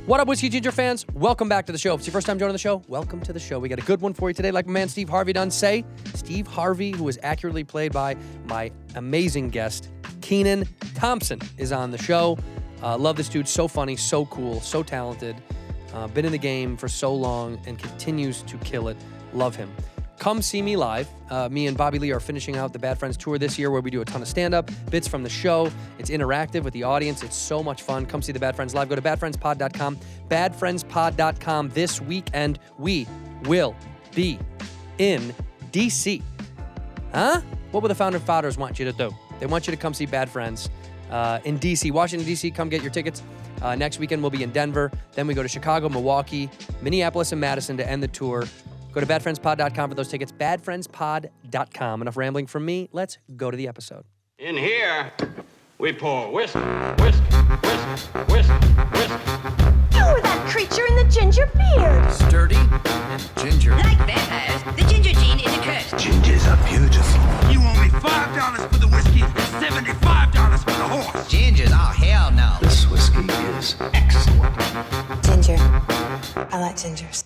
What up, Whiskey Ginger fans? Welcome back to the show. If it's your first time joining the show, welcome to the show. We got a good one for you today. Like my man Steve Harvey done say, Steve Harvey, who is accurately played by my amazing guest, Kenan Thompson, is on the show. Love this dude. So funny, so cool, so talented. Been in the game for so long and continues to kill it. Love him. Come see me live. Me and Bobby Lee are finishing out the Bad Friends tour this year where we do a ton of stand-up, bits from the show. It's interactive with the audience. It's so much fun. Come see the Bad Friends live. Go to badfriendspod.com. Badfriendspod.com. This weekend, we will be in D.C. Huh? What would the Founding Fathers want you to do? They want you to come see Bad Friends in D.C. Washington, D.C. Come get your tickets. Next weekend, we'll be in Denver. Then we go to Chicago, Milwaukee, Minneapolis, and Madison to end the tour. Go to badfriendspod.com for those tickets. Badfriendspod.com. Enough rambling from me. Let's go to the episode. In here, we pour whiskey, whiskey, whiskey, whiskey, whiskey. You were that creature in the ginger beard. Sturdy and ginger. Like vampires, the ginger gene is a curse. Gingers are beautiful. You owe me $5 for the whiskey and $75 for the horse. Gingers? Oh, hell no. This whiskey is excellent. Ginger. I like gingers.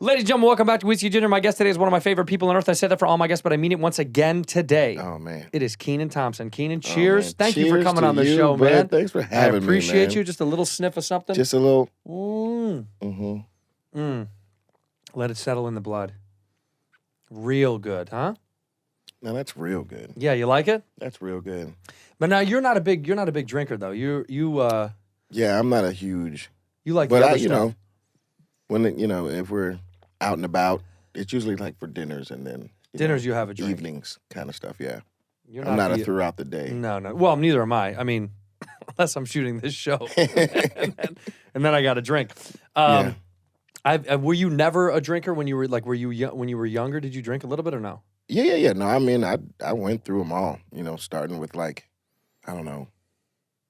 Ladies and gentlemen, welcome back to Whiskey Ginger. My guest today is one of my favorite people on earth. I said that for all my guests, but I mean it once again today. Oh, man. It is Kenan Thompson. Kenan, cheers. Man. Thank you for coming to on the you, show, bud. man. Thanks for having me, I appreciate man. you. Just a little sniff of something. Just a little. Let it settle in the blood. Real good, huh? No, that's real good. Yeah, you like it? That's real good. But now you're not a big drinker though. You Yeah, I'm not a huge. like But the other you stuff. know, when if we're out and about, it's usually like for dinners and then Dinners you have a drink. evenings kind of stuff. Yeah, You're I'm not a the- throughout the day. No. Well, neither am I. I mean, unless I'm shooting this show, and then I got a drink. Yeah. Were you never a drinker when you were when you were younger? Did you drink a little bit or no? Yeah. No, I mean, I went through them all. Starting with like, I don't know,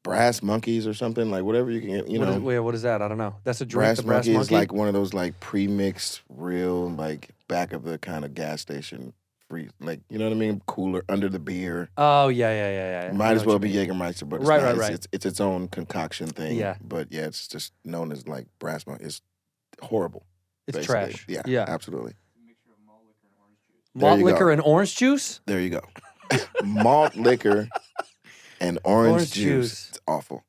brass monkeys or something, like whatever you can get. What is that? I don't know. That's a drink. Brass The brass monkey monkey is like one of those like pre-mixed, real like back of the kind of gas station free, like you know what I mean, cooler under the beer. Oh yeah. I Might know as well what be you mean. Jägermeister, but it's Right, not. right. It's its own concoction thing. Yeah. But yeah, it's just known as like brass monkey. It's horrible. It's basically. trash. Yeah, absolutely. Malt you liquor go. and orange juice. There you go. Malt liquor and orange juice. It's awful.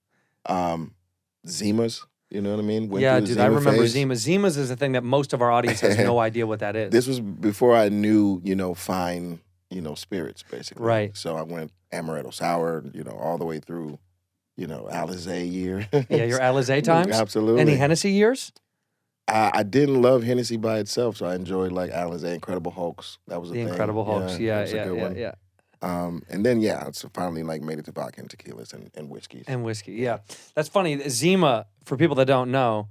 Zimas, you know what I mean? Went Yeah, through the dude, I Zima remember phase. Zimas. Zimas is a thing that most of our audience has no idea what that is. This was before I knew, fine, spirits, basically. Right. So I went amaretto sour, all the way through, Alizé year. Yeah, your Alizé times? Absolutely. Any Hennessy years? I didn't love Hennessy by itself, so I enjoyed like Alizé, Incredible Hulks. That was a The thing. Incredible Hulks. Yeah, that was a good one. yeah. And then it's finally like made it to vodka and tequilas and whiskeys. And whiskey, yeah. That's funny. Zima, for people that don't know,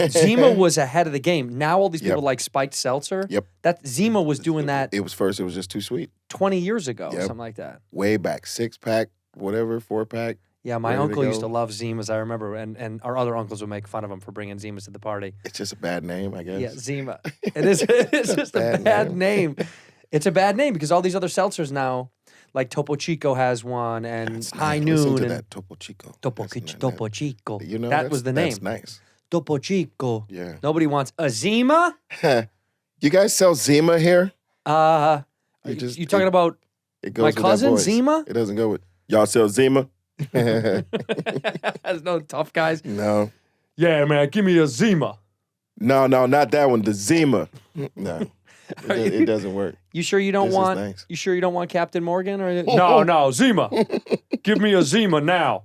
Zima was ahead of the game. Now all these people Yep. like spiked seltzer. Yep. That Zima was doing that It was just too sweet. 20 years ago, Yep. something like that. Way back, 6-pack, whatever, 4-pack. Yeah, my Ready to uncle used to go. love Zimas, I remember, and our other uncles would make fun of him for bringing Zimas to the party. It's just a bad name, I guess. Yeah, Zima. It is. It's just a bad name. It's a bad name because all these other seltzers now, like Topo Chico has one, and That's High nice. Listen Noon, to and that Topo Chico. Topo That's Chico. that That was the name. That's nice. Topo Chico. Yeah. Nobody wants a Zima. You guys sell Zima here? You talking about It goes my with that cousin voice. Zima? It doesn't go with y'all sell Zima. There's no tough guys. No, Man, give me a Zima. not that one. The Zima. No, it doesn't work. You sure you don't This is want? nice. You sure you don't want Captain Morgan or no Zima? Give me a Zima now.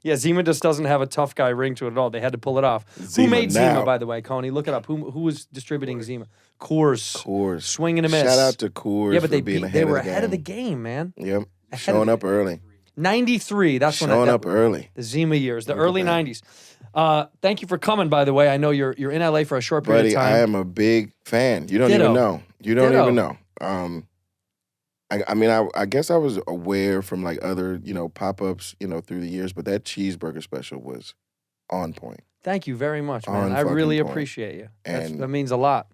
Yeah, Zima just doesn't have a tough guy ring to it at all. They had to pull it off. Who Zima made Zima, now. by the way, Coney? Look it up. Who was distributing Zima? Coors. Coors. Swing and a miss. Shout out to Coors. Yeah, but for they being they were of the ahead of the game. game, man. Yep. Ahead Showing of up early. 93. That's when Showing up early. the Zima years, the Look at early that. 90s. Thank you for coming, by the way. I know you're in LA for a short period Buddy, of time. I am a big fan. You don't Ditto. even know. You don't Ditto. even know. I guess I was aware from like other, pop-ups, through the years, but that cheeseburger special was on point. Thank you very much, man. On I really fucking point. appreciate you. And- That means a lot.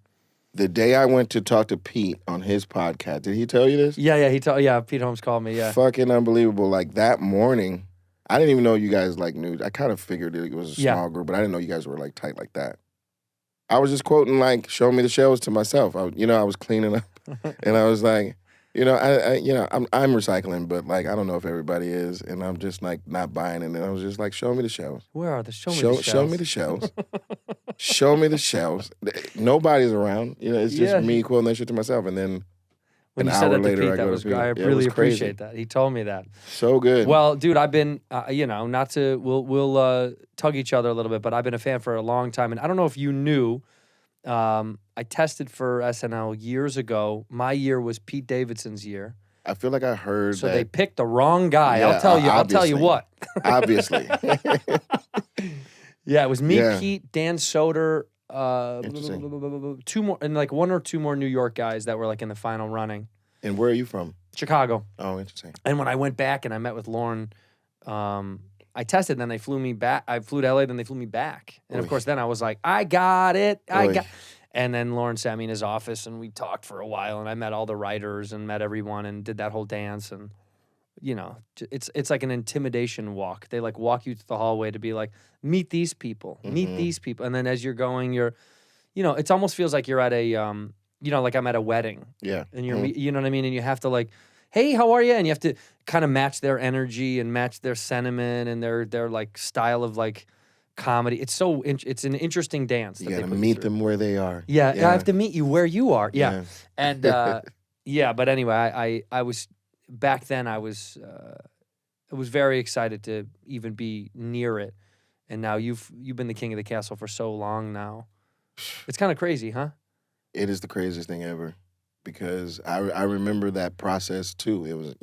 The day I went to talk to Pete on his podcast, did he tell you this? Yeah, Pete Holmes called me, yeah. Fucking unbelievable. Like that morning, I didn't even know you guys like knew. I kind of figured it was a Yeah. small group, but I didn't know you guys were like tight like that. I was just quoting like "Show me the shells" to myself. I was cleaning up, and I was like, I'm recycling, but like I don't know if everybody is, and I'm just like not buying it. And I was just like, "Show me the shells." Where are the show me the shells? Show me the shells. Show me the shells. Nobody's around. It's just me quoting that shit to myself, and then When an you said hour that to later, Pete, I that go was to Pete. I Yeah, it really was crazy. appreciate that. He told me that. So good. Well, dude, I've been, not to, we'll tug each other a little bit, but I've been a fan for a long time. And I don't know if you knew, I tested for SNL years ago. My year was Pete Davidson's year. I feel like I heard So that. they picked the wrong guy. Yeah, I'll tell you obviously. what. Obviously. Yeah, it was me, Yeah. Pete, Dan Soder, Interesting. two more, and like one or two more New York guys that were like in the final running. And where are you from? Chicago. Oh, interesting. And when I went back and I met with Lorne, I tested, then they flew me back. I flew to LA, then they flew me back. And of Oy. course, then I was like, I got it. Oy. And then Lorne sat me in his office and we talked for a while and I met all the writers and met everyone and did that whole dance. And, it's like an intimidation walk. They like walk you through the hallway to be like, meet these people, meet these people. And then as you're going, it almost feels like you're at a, like I'm at a wedding. Yeah. And you know what I mean? And you have to like, hey, how are you? And you have to kind of match their energy and match their sentiment and their like style of like comedy. It's it's an interesting dance. You that got they to put you meet through. them where they are. Yeah, I have to meet you where you are. Yeah. And but anyway, I was back then I was very excited to even be near it. And now you've been the king of the castle for so long now. It's kind of crazy, huh? It is the craziest thing ever because I remember that process too. It was,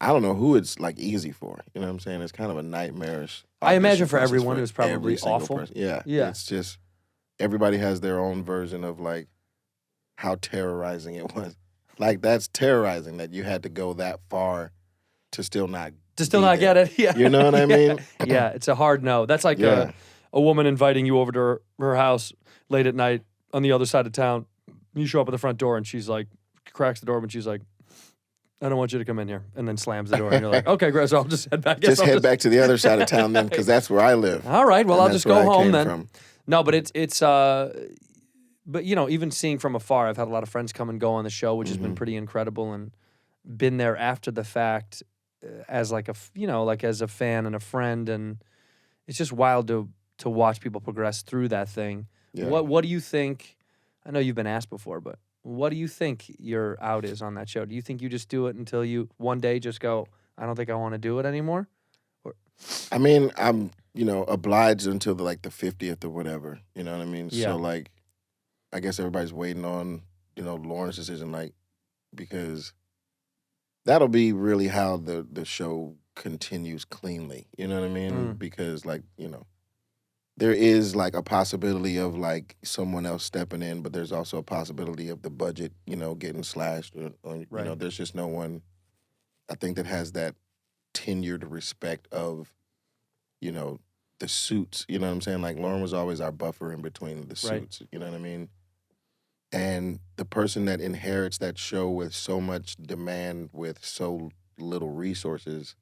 I don't know who it's like easy for. You know what I'm saying? It's kind of a nightmarish. I imagine audition for process everyone it was probably every single awful. person. Yeah. Yeah. It's just, everybody has their own version of like how terrorizing it was. Like that's terrorizing that you had to go that far to still not be get there. it. Yeah. You know what I mean? Yeah, it's a hard no. That's like Yeah. a woman inviting you over to her house late at night on the other side of town. You show up at the front door and she's like, cracks the door and she's like, I don't want you to come in here. And then slams the door and you're like, okay, great, so I'll just head back. Just head back to the other side of town then because that's where I live. All right, well, And I'll that's just where go I home came then. from. No, but but even seeing from afar, I've had a lot of friends come and go on the show, which has been pretty incredible and been there after the fact as like as a fan and a friend. And it's just wild to watch people progress through that thing. Yeah. What do you think? I know you've been asked before, but what do you think your out is on that show? Do you think you just do it until you one day just go, I don't think I want to do it anymore? I mean, I'm, obliged until the 50th or whatever. You know what I mean? Yeah. So I guess everybody's waiting on, Lorne's decision, because that'll be really how the show continues cleanly. You know what I mean? Because there is a possibility of someone else stepping in, but there's also a possibility of the budget, getting slashed. Or Right. there's just no one, I think, that has that tenured respect of, the suits. You know what I'm saying? Lorne was always our buffer in between the Right. suits. You know what I mean? And the person that inherits that show with so much demand, with so little resources,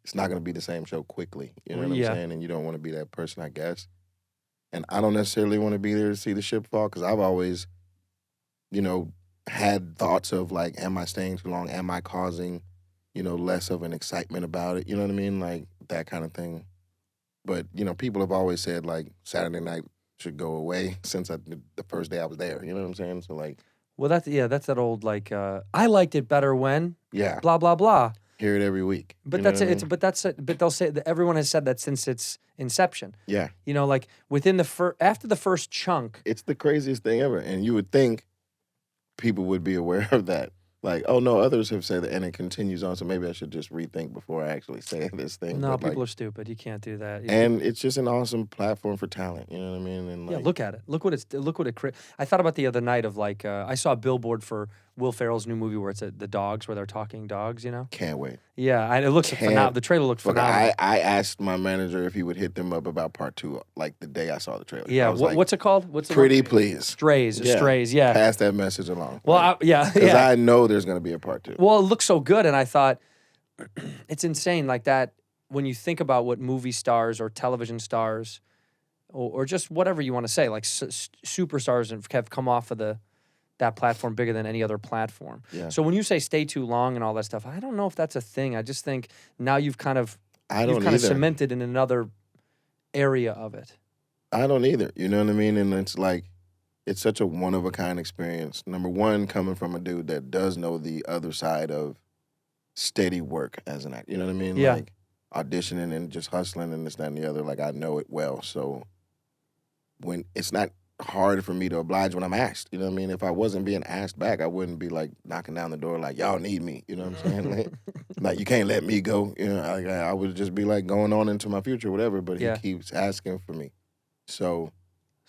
it's not going to be the same show quickly. You know what Yeah. I'm saying? And you don't want to be that person, I guess. And I don't necessarily want to be there to see the ship fall because I've always, had thoughts of am I staying too long? Am I causing, less of an excitement about it? You know what I mean? That kind of thing. But, people have always said Saturday night should go away since the first day I was there. You know what I'm saying? So Well, that's that old I liked it better when yeah, blah blah blah. hear it every week. But You know that's what I it. mean? But they'll say that everyone has said that since its inception. Yeah, Within after the first chunk. it's the craziest thing ever. And you would think people would be aware of that. Oh no, others have said that, and it continues on. So maybe I should just rethink before I actually say this thing. No, But, people are stupid. You can't do that. and it's just an awesome platform for talent. You know what I mean? And Yeah, look at it. Look what it. I thought about the other night of I saw a billboard for Will Ferrell's new movie where it's the dogs where they're talking dogs. can't wait. Yeah, and it looks phenomenal. The trailer looked Look, phenomenal. I asked my manager if he would hit them up about part 2, the day I saw the trailer. Yeah, I was like, what's it called? What's it Pretty called? Please. Strays. Yeah. Strays. Yeah. Pass that message along. Well, yeah, Because yeah. I know there's going to be a part 2. Well, it looks so good, and I thought, it's insane like that when you think about what movie stars or television stars or just whatever you want to say, like superstars have come off of that platform bigger than any other platform. Yeah. So when you say stay too long and all that stuff, I don't know if that's a thing. I just think now you've kind of cemented in another area of it. I don't either. You know what I mean? And it's like, it's such a one-of-a-kind experience. Number one, coming from a dude that does know the other side of steady work as an actor. You know what I mean? Yeah. Like auditioning and just hustling and this, that, and the other. Like, I know it well. So when it's not hard for me to oblige when I'm asked. You know what I mean? If I wasn't being asked back, I wouldn't be like knocking down the door like, y'all need me. You know what I'm saying? Like you can't let me go. You know, I would just be like going on into my future, whatever. But he keeps asking for me. So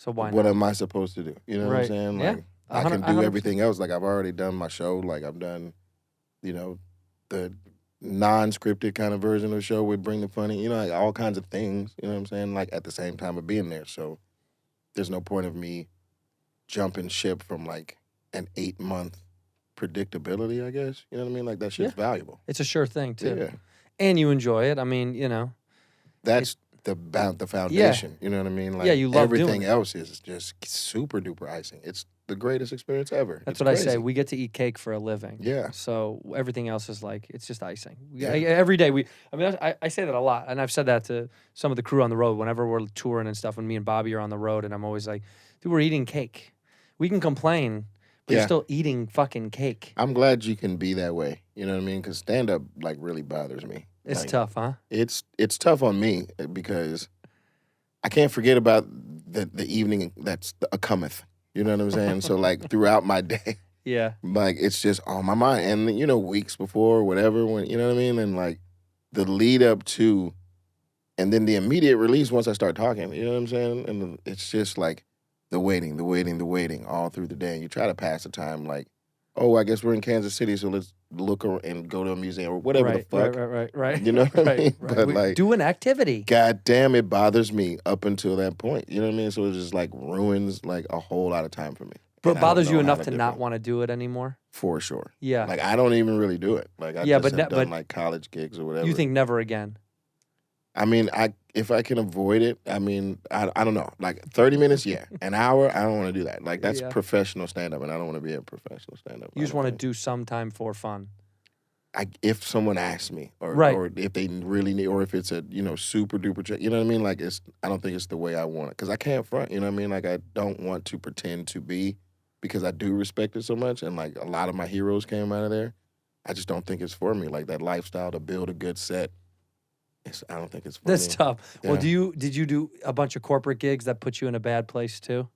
why not? What am I supposed to do? You know what I'm saying? Like I can do everything else. Like I've already done my show. Like I've done, you know, the non-scripted kind of version of the show with Bring the Funny. You know, like all kinds of things. You know what I'm saying? Like at the same time of being there. So there's no point of me jumping ship from like an 8-month predictability, I guess. You know what I mean? Like that shit's valuable. It's a sure thing too. Yeah. And you enjoy it. I mean, you know. That's the foundation. You know what I mean? Like you love everything doing it. else is just super duper icing. It's the greatest experience ever. That's what I say. We get to eat cake for a living. Yeah. So everything else is like, it's just icing. Yeah. Every day I say that a lot. And I've said that to some of the crew on the road whenever we're touring and stuff. When me and Bobby are on the road, and I'm always like, dude, we're eating cake. We can complain, but you're still eating fucking cake. I'm glad you can be that way. You know what I mean? Because stand-up like really bothers me. It's like, tough, huh? It's tough on me because I can't forget about the evening that's a cometh. You know what I'm saying? So like throughout my day, like it's just on my mind. And you know, weeks before, whatever, when you know what I mean, and like the lead up to, and then the immediate release once I start talking. You know what I'm saying? And it's just like the waiting all through the day. And you try to pass the time like, oh, I guess we're in Kansas City, so let's look and go to a museum or whatever the fuck. Right. You know what I mean? But like, do an activity. God damn, it bothers me up until that point. You know what I mean? So it just like ruins like a whole lot of time for me. But it bothers you enough to not want to do it anymore? For sure. Yeah. Like I don't even really do it. Like I just have done like college gigs or whatever. You think never again? I mean, if I can avoid it, I mean, I don't know. Like 30 minutes, yeah. An hour, I don't want to do that. Like that's professional stand-up, and I don't want to be a professional stand-up. You just want to do some time for fun. If someone asks me, or if they really need, or if it's a super duper check, you know what I mean? Like I don't think it's the way I want it, because I can't front. You know what I mean? Like I don't want to pretend to be, because I do respect it so much, and like a lot of my heroes came out of there. I just don't think it's for me. Like that lifestyle to build a good set. I don't think it's for me. That's tough. Yeah. Well, did you do a bunch of corporate gigs that put you in a bad place too?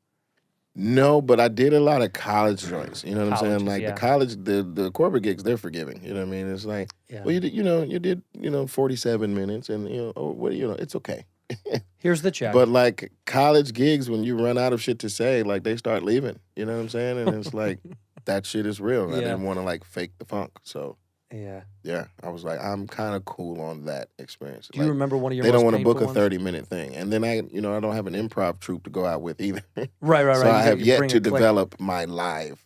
No, but I did a lot of college joints. You know what I'm saying? Like the college, the corporate gigs, they're forgiving. You know what I mean? It's like, well, you did 47 minutes, and it's okay. Here's the check. But like college gigs, when you run out of shit to say, like they start leaving. You know what I'm saying? And it's like that shit is real. I didn't want to like fake the funk, so. Yeah, I was like, I'm kind of cool on that experience. Do you remember one of your They most don't want to book a ones? 30-minute thing. And then I don't have an improv troupe to go out with either. Right. So I have yet to develop my live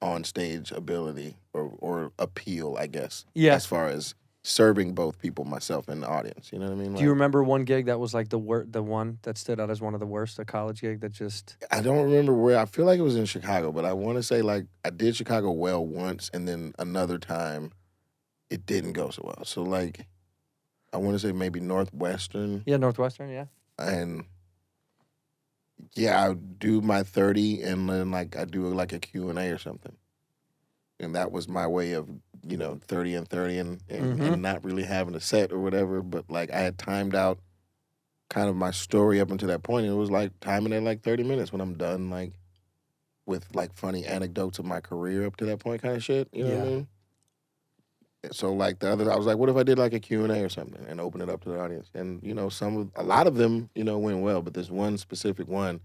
on stage ability or appeal, I guess. Yeah. As far as serving both people, myself and the audience. You know what I mean? Do you remember one gig that was like the one that stood out as one of the worst, a college gig that just... I don't remember where. I feel like it was in Chicago, but I want to say like I did Chicago well once, and then another time it didn't go so well. So, like, I want to say maybe Northwestern. Yeah, Northwestern, yeah. And, yeah, I do my 30, and then, like, I do, like, a Q&A or something. And that was my way of, 30 and 30 and not really having a set or whatever. But, like, I had timed out kind of my story up until that point. And it was, like, timing at, like, 30 minutes when I'm done, like, with, like, funny anecdotes of my career up to that point kind of shit. You know what I mean? So, like, I was like, what if I did, like, a Q&A or something and open it up to the audience? And, a lot of them, went well. But this one specific one,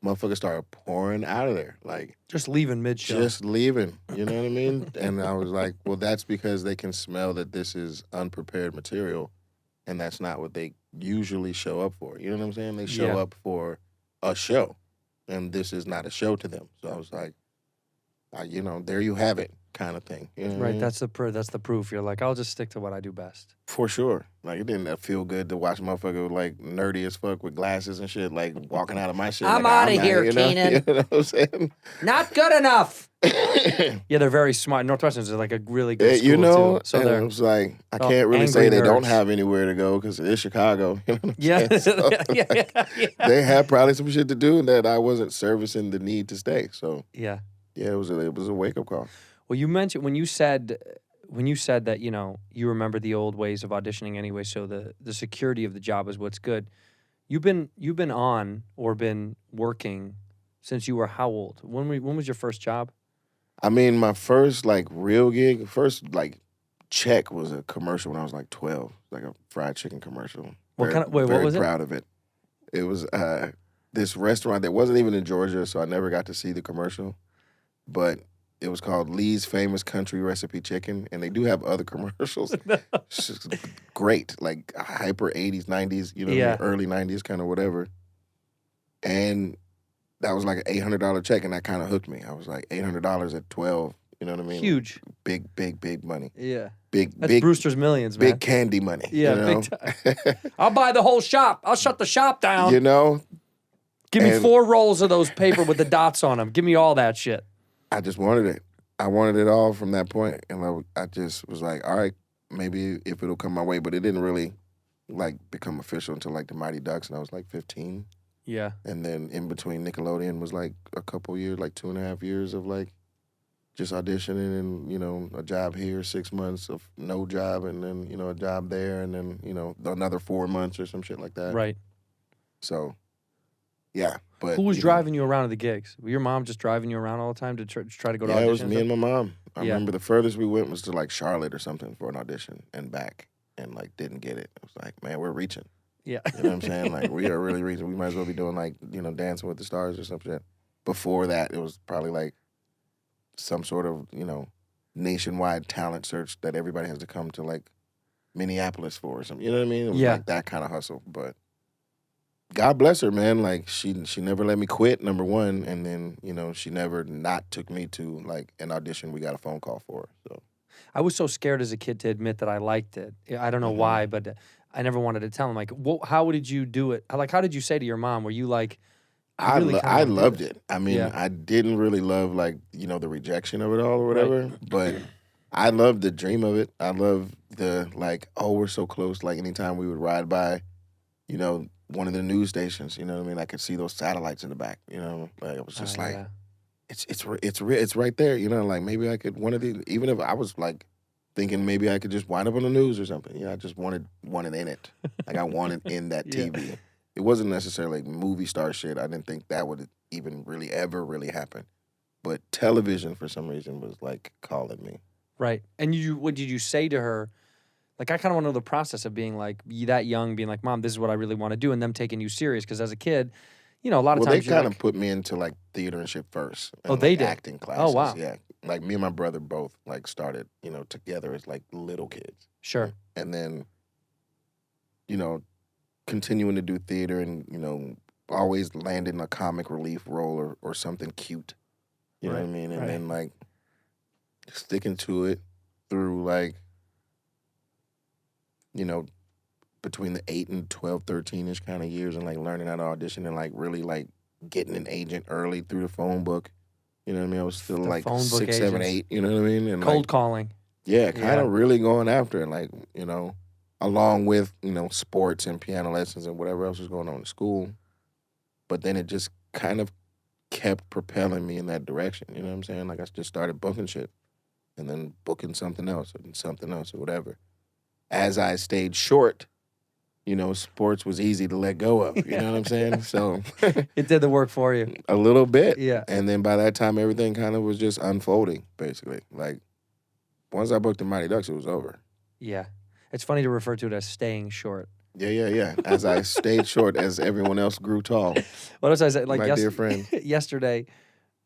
motherfuckers started pouring out of there. Like, just leaving mid-show. Just leaving. You know what I mean? And I was like, well, that's because they can smell that this is unprepared material. And that's not what they usually show up for. You know what I'm saying? They show up for a show. And this is not a show to them. So I was like, there you have it, kind of thing. You know what I Right. mean? That's the proof. You're like, I'll just stick to what I do best. For sure. Like, it didn't feel good to watch a motherfucker like nerdy as fuck with glasses and shit, like walking out of my shit. I'm like, outta not- here, you know? Kenan. You know what I'm saying? Not good enough. Yeah, they're very smart. Northwestern's like a really good school too. So and they're it was like, I oh, can't really say angry they don't nerds. have anywhere to go because it's Chicago. You know what I'm yeah, saying? So, yeah. they had probably some shit to do that I wasn't servicing the need to stay. So, Yeah. yeah, it was a wake-up call. Well, you mentioned when you said that you remember the old ways of auditioning anyway. So the security of the job is what's good. You've been on or been working since you were how old? When was your first job? I mean, my first like real gig, first like check was a commercial when I was like 12, like a fried chicken commercial. What kind of- wait, what very was it? proud of it. It was this restaurant that wasn't even in Georgia, so I never got to see the commercial. But it was called Lee's Famous Country Recipe Chicken, and they do have other commercials. It's just great, like hyper 80s, 90s, Yeah. early 90s, kind of whatever. And that was like an $800 check, and that kind of hooked me. I was like, $800 at 12, you know what I mean? Huge. Big money. Yeah. Big, That's big, Brewster's Millions, man. big candy money. Yeah, you know? big time. I'll buy the whole shop. I'll shut the shop down. You know, Give me and- 4 rolls of those paper with the dots on them. Give me all that shit. I just wanted it. I wanted it all from that point, and I just was like, all right, maybe if it'll come my way, but it didn't really like become official until like the Mighty Ducks, and I was like 15. Yeah. And then in between Nickelodeon was like a couple years, like 2.5 years of like just auditioning and, a job here, 6 months of no job, and then, a job there, and then, another 4 months or some shit like that. Right. So, yeah. But Who was driving you around to the gigs? Were your mom just driving you around all the time to try to go to auditions? Yeah, it was me and my mom. I Yeah. remember the furthest we went was to like Charlotte or something for an audition and back, and like didn't get it. I was like, man, we're reaching. Yeah. You know what I'm saying? Like, we are really reaching. We might as well be doing like, Dancing with the Stars or some shit. Before that, it was probably like some sort of, nationwide talent search that everybody has to come to like Minneapolis for or something. You know what I mean? It was Yeah. like that kind of hustle. But God bless her, man. Like, she never let me quit, number one. And then, she never not took me to like an audition we got a phone call for. So I was so scared as a kid to admit that I liked it. I don't know why, but I never wanted to tell him. Like, how did you do it? Like, how did you say to your mom? Were you like, I really kinda wanna do loved this? it. I mean, Yeah. I didn't really love like, the rejection of it all or whatever, but I loved the dream of it. I loved the like, oh, we're so close. Like anytime we would ride by, one of the news stations, you know what I mean? I could see those satellites in the back, like it was just like, yeah. it's right there, like maybe I could even if I was like thinking maybe I could just wind up on the news or something. I just wanted in it. Like I wanted in that Yeah. TV. It wasn't necessarily like movie star shit. I didn't think that would even really ever really happen. But television for some reason was like calling me. Right. And what did you say to her? Like, I kind of want to know the process of being like that young, being like, Mom, this is what I really want to do, and them taking you serious. Because as a kid, a lot of Well, times they you're kind like, of put me into like theater and shit first. And, Oh, they like, did? acting classes. wow. Yeah. Like me and my brother both like started, together as like little kids. sure. And then, continuing to do theater and, always landing in a comic relief role or something cute. You know what I mean? And right. then like sticking to it through like, between the 8 and 12, 13-ish kind of years and like learning how to audition and like really like getting an agent early through the phone book. You know what I mean? I was still The like phone book 6, 7, agents. 8, you know what I mean? And Cold like, calling. yeah, kind Yeah. of really going after it, like, along with, sports and piano lessons and whatever else was going on in school. But then it just kind of kept propelling me in that direction, you know what I'm saying? Like, I just started booking shit and then booking something else or whatever. As I stayed short, sports was easy to let go of, you know what I'm saying? So It did the work for you. a little bit. Yeah. And then by that time, everything kind of was just unfolding, basically. Like, once I booked the Mighty Ducks, it was over. Yeah. It's funny to refer to it as staying short. Yeah. As I stayed short, as everyone else grew tall. What else I said? Like My dear friend. yesterday,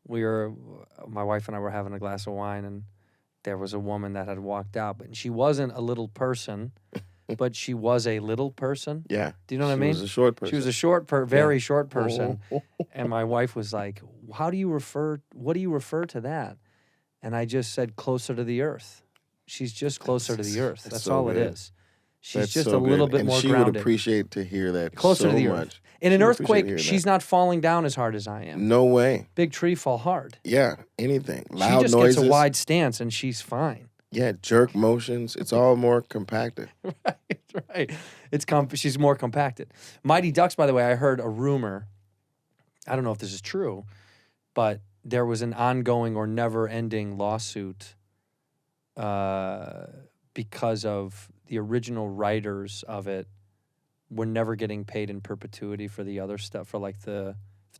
my wife and I were having a glass of wine, and there was a woman that had walked out, but she wasn't a little person, but she was a little person. Yeah. Do you know what I mean? She was a short person. She was a very short person, and my wife was like, what do you refer to that?" And I just said closer to the earth. She's just closer to the earth. That's so all it good. is. She's That's just so a little good. bit and more she grounded. would appreciate to hear that Closer so to the much. earth. In an She would appreciate earthquake, hearing she's that. not falling down as hard as I am. No way. Big tree fall hard. Yeah, anything. She Loud just noises. gets a wide stance and she's fine. Yeah, jerk motions. It's all more compacted. Right. She's more compacted. Mighty Ducks, by the way, I heard a rumor. I don't know if this is true, but there was an ongoing or never-ending lawsuit because of the original writers of it were never getting paid in perpetuity for the other stuff, for like the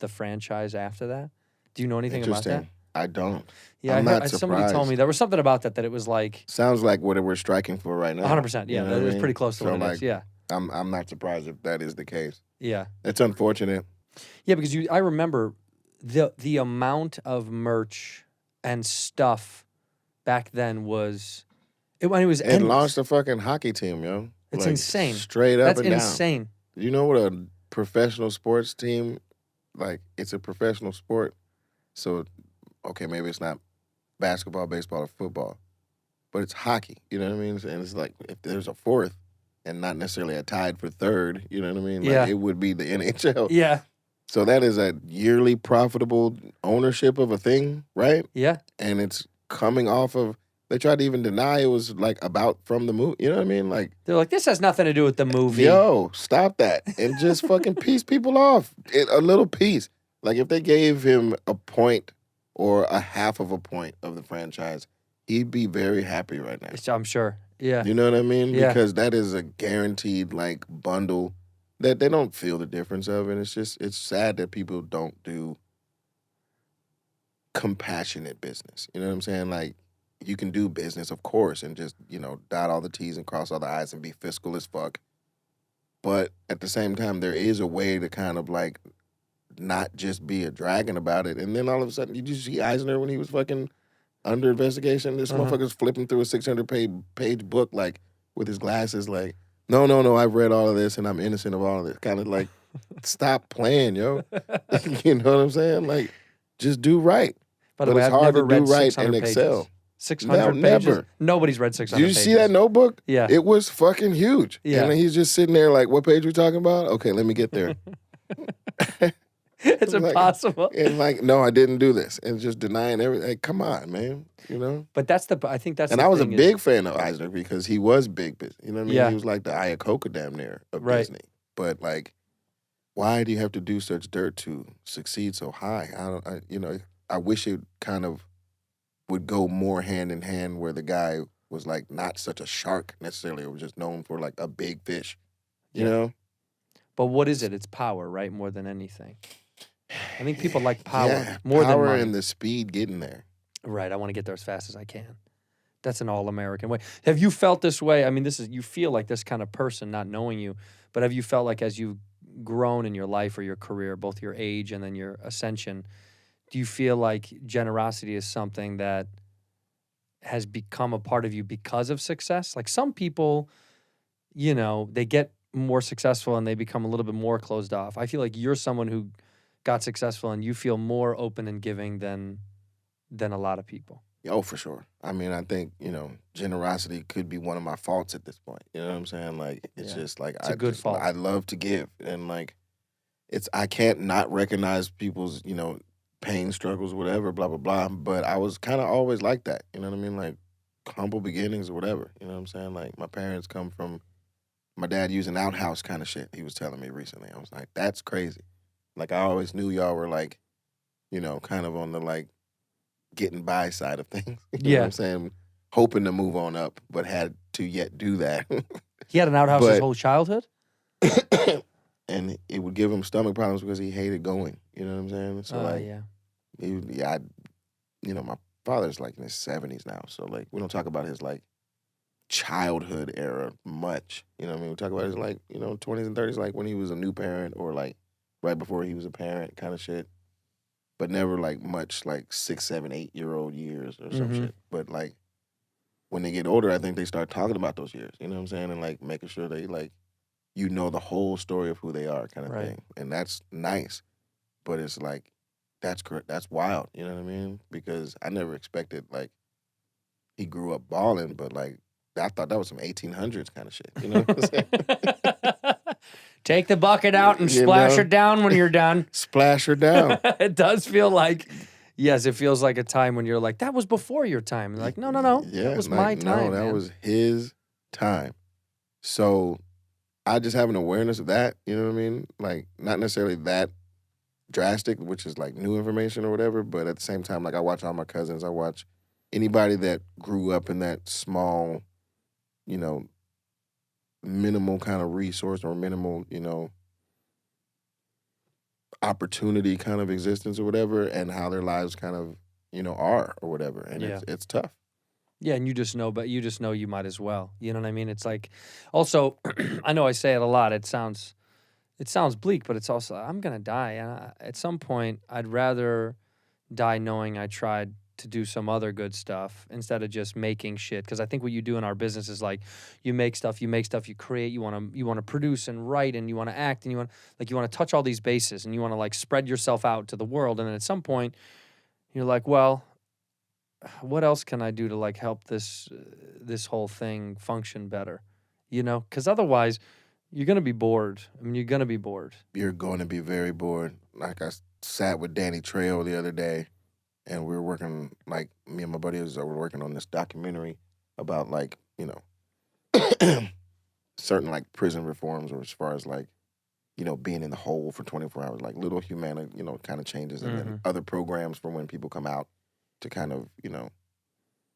franchise after that. Do you know anything about that? Interesting. I don't. Yeah, I'm I heard, not somebody told surprised. me there was something about that it was like Sounds like what we're striking for right now. 100%. Yeah, You know that what I was mean? pretty close to So, what it like, is. Yeah, I'm not surprised if that is the case. yeah, It's unfortunate. yeah. Because I remember the amount of merch and stuff back then was it was It endless. launched a fucking hockey team, yo. It's Like, insane. Straight up That's and down. insane. You know what a professional sports team, like, it's a professional sport. So, okay, maybe it's not basketball, baseball, or football, but it's hockey. You know what I mean? And it's like, if there's a fourth and not necessarily a tied for third, you know what I mean? Like, Yeah. it would be the NHL. Yeah, So that is a yearly profitable ownership of a thing, right? yeah. And it's coming off of, they tried to even deny it was like about from the movie. You know what I mean? Like, They're like, this has nothing to do with the movie. yo, stop that and just fucking piece people off. A little piece. Like if they gave him a point or a half of a point of the franchise, he'd be very happy right now. I'm sure. Yeah, You know what I mean? Yeah. Because that is a guaranteed like bundle that they don't feel the difference of. And it's sad that people don't do compassionate business. You know what I'm saying? Like, you can do business, of course, and just, dot all the T's and cross all the I's and be fiscal as fuck. But at the same time, there is a way to kind of like not just be a dragon about it. And then all of a sudden, did you see Eisner when he was fucking under investigation? This motherfucker's flipping through a 600-page book, like, with his glasses, like, no, I've read all of this and I'm innocent of all of this. Kind of like, stop playing, yo. You know what I'm saying? Like, just do right. By the But way, it's I've hard never to do read right 600 in pages. Excel. 600 No, pages. never. Nobody's read 600 Did you pages. see that notebook? Yeah. It was fucking huge. Yeah. And he's just sitting there like, what page we talking about? Okay, let me get there. It's Like- impossible. And like, no, I didn't do this. And just denying everything. Like, come on, man. You know? But I think that's And the I was a thing is- big fan of Eisner because he was big business. You know what I mean? Yeah. He was like the Iacocca damn near of Right. Disney. But like, why do you have to do such dirt to succeed so high? I wish it kind of would go more hand in hand where the guy was like not such a shark necessarily, or was just known for like a big fish. You know? But what is it? It's power, right? More than anything. I think people like power Yeah, more power than money. and the speed getting there. Right. I want to get there as fast as I can. That's an all-American way. Have you felt this way? I mean, you feel like this kind of person, not knowing you, but have you felt like as you've grown in your life or your career, both your age and then your ascension, do you feel like generosity is something that has become a part of you because of success? Like some people, they get more successful and they become a little bit more closed off. I feel like you're someone who got successful and you feel more open and giving than a lot of people. Oh, for sure. I mean, I think, generosity could be one of my faults at this point. You know what I'm saying? Like, it's Yeah. just like, It's a good fault. I love to give. And like, I can't not recognize people's, pain, struggles, whatever, blah, blah, blah. But I was kind of always like that. You know what I mean? Like, humble beginnings or whatever. You know what I'm saying? Like, my parents come from my dad using outhouse kind of shit. He was telling me recently. I was like, that's crazy. Like, I always knew y'all were like, kind of on the like, getting by side of things. You know what I'm saying? Hoping to move on up, but had to yet do that. He had an outhouse his But- whole childhood? And it would give him stomach problems because he hated going. You know what I'm saying? So like, Yeah. my father's like in his 70s now. So like, we don't talk about his like childhood era much. You know what I mean? We talk about his like, 20s and 30s, like when he was a new parent or like right before he was a parent kind of shit. But never like much like 6, 7, 8-year-old years or some Mhm. shit. But like when they get older, I think they start talking about those years. You know what I'm saying? And like making sure they like, the whole story of who they are kind of Right. thing. And that's nice. But it's like, that's correct. That's wild. You know what I mean? Because I never expected like he grew up balling, but like I thought that was some 1800s kind of shit. You know what I'm saying? Take the bucket out and You splash know? it down when you're done. Splash her down. It does feel like, yes, it feels like a time when you're like, that was before your time. You're like, no, Yeah, that was like, my time. No, that man. was his time. So I just have an awareness of that. You know what I mean? Like not necessarily that drastic, which is like new information or whatever, but at the same time, like I watch all my cousins. I watch anybody that grew up in that small, you know, minimal kind of resource or minimal, you know, opportunity kind of existence or whatever, and how their lives kind of, you know, are or whatever. And it's tough. Yeah, and you just know, but you just know you might as well. You know what I mean? It's like, also, I know I say it a lot. It sounds bleak, but it's also, I'm gonna die, and at some point, I'd rather die knowing I tried to do some other good stuff instead of just making shit. Because I think what you do in our business is like, you make stuff, you create, you want to produce and write, and you want to act, and you want to touch all these bases, and you want to like spread yourself out to the world, and then at some point, you're like, well, what else can I do to like help this whole thing function better? You know, because otherwise, you're gonna be bored. I mean, you're gonna be bored. You're going to be very bored. Like I sat with Danny Trejo the other day, and we were working, like me and my buddies were working on this documentary about like, you know, certain like prison reforms, or as far as like, you know, being in the hole for 24 hours, like little humana, you know, kind of changes, and then other programs for when people come out to kind of, you know,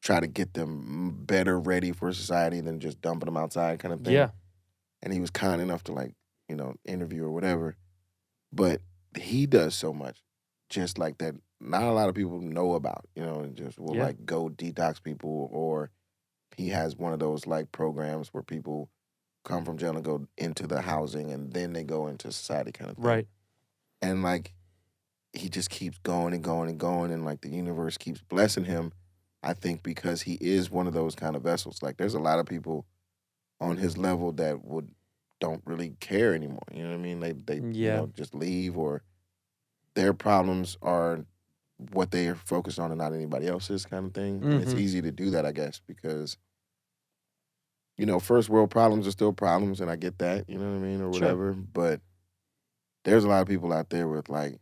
try to get them better ready for society than just dumping them outside kind of thing. Yeah. And he was kind enough to like, you know, interview or whatever. But he does so much just like that not a lot of people know about, you know, and just will like go detox people, or he has one of those like programs where people come from jail and go into the housing and then they go into society kind of thing. Right. And like he just keeps going and going and going, and like the universe keeps blessing him, I think, because he is one of those kind of vessels. Like there's a lot of people on his level that don't really care anymore. You know what I mean? They you know, just leave, or their problems are what they are focused on and not anybody else's kind of thing. And it's easy to do that, I guess, because, you know, first world problems are still problems, and I get that, you know what I mean, or whatever. Sure. But there's a lot of people out there with like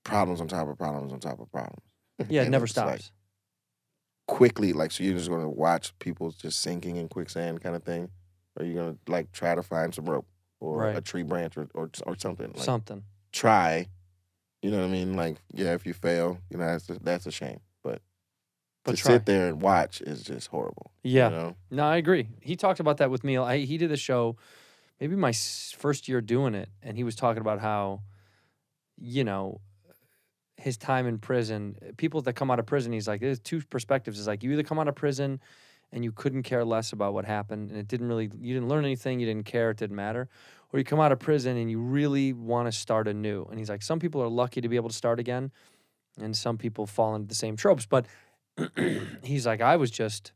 problems on top of problems on top of problems. Yeah, it never stops. Like, quickly, like, so you're just going to watch people just sinking in quicksand kind of thing? Or you're going to like try to find some rope or a tree branch or something. Like, something. Try. You know what I mean? Like, yeah, if you fail, you know, that's a shame. But to sit there and watch is just horrible. Yeah. You know? No, I agree. He talked about that with me. He did a show, maybe my first year doing it, and he was talking about how, you know, his time in prison, people that come out of prison, he's like, there's two perspectives. It's like, you either come out of prison and you couldn't care less about what happened, and you didn't learn anything, you didn't care, it didn't matter. Or you come out of prison and you really want to start anew. And he's like, some people are lucky to be able to start again, and some people fall into the same tropes. But he's like, I was just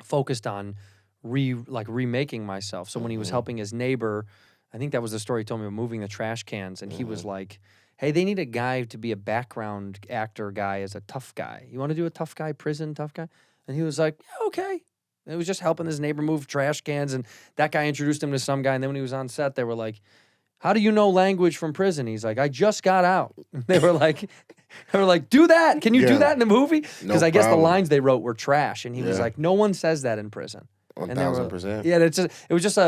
focused on remaking myself. So when he was helping his neighbor, I think that was the story he told me about moving the trash cans, and he was like, hey, they need a guy to be a background actor guy as a tough guy. You want to do a tough guy, prison tough guy? And he was like, yeah, okay. And it was just helping his neighbor move trash cans, and that guy introduced him to some guy, and then when he was on set, they were like, how do you know language from prison? He's like, I just got out. They were like, do that. Can you do that in the movie? Because I guess the lines they wrote were trash, and he was like, no one says that in prison. 1,000%. Yeah, it was just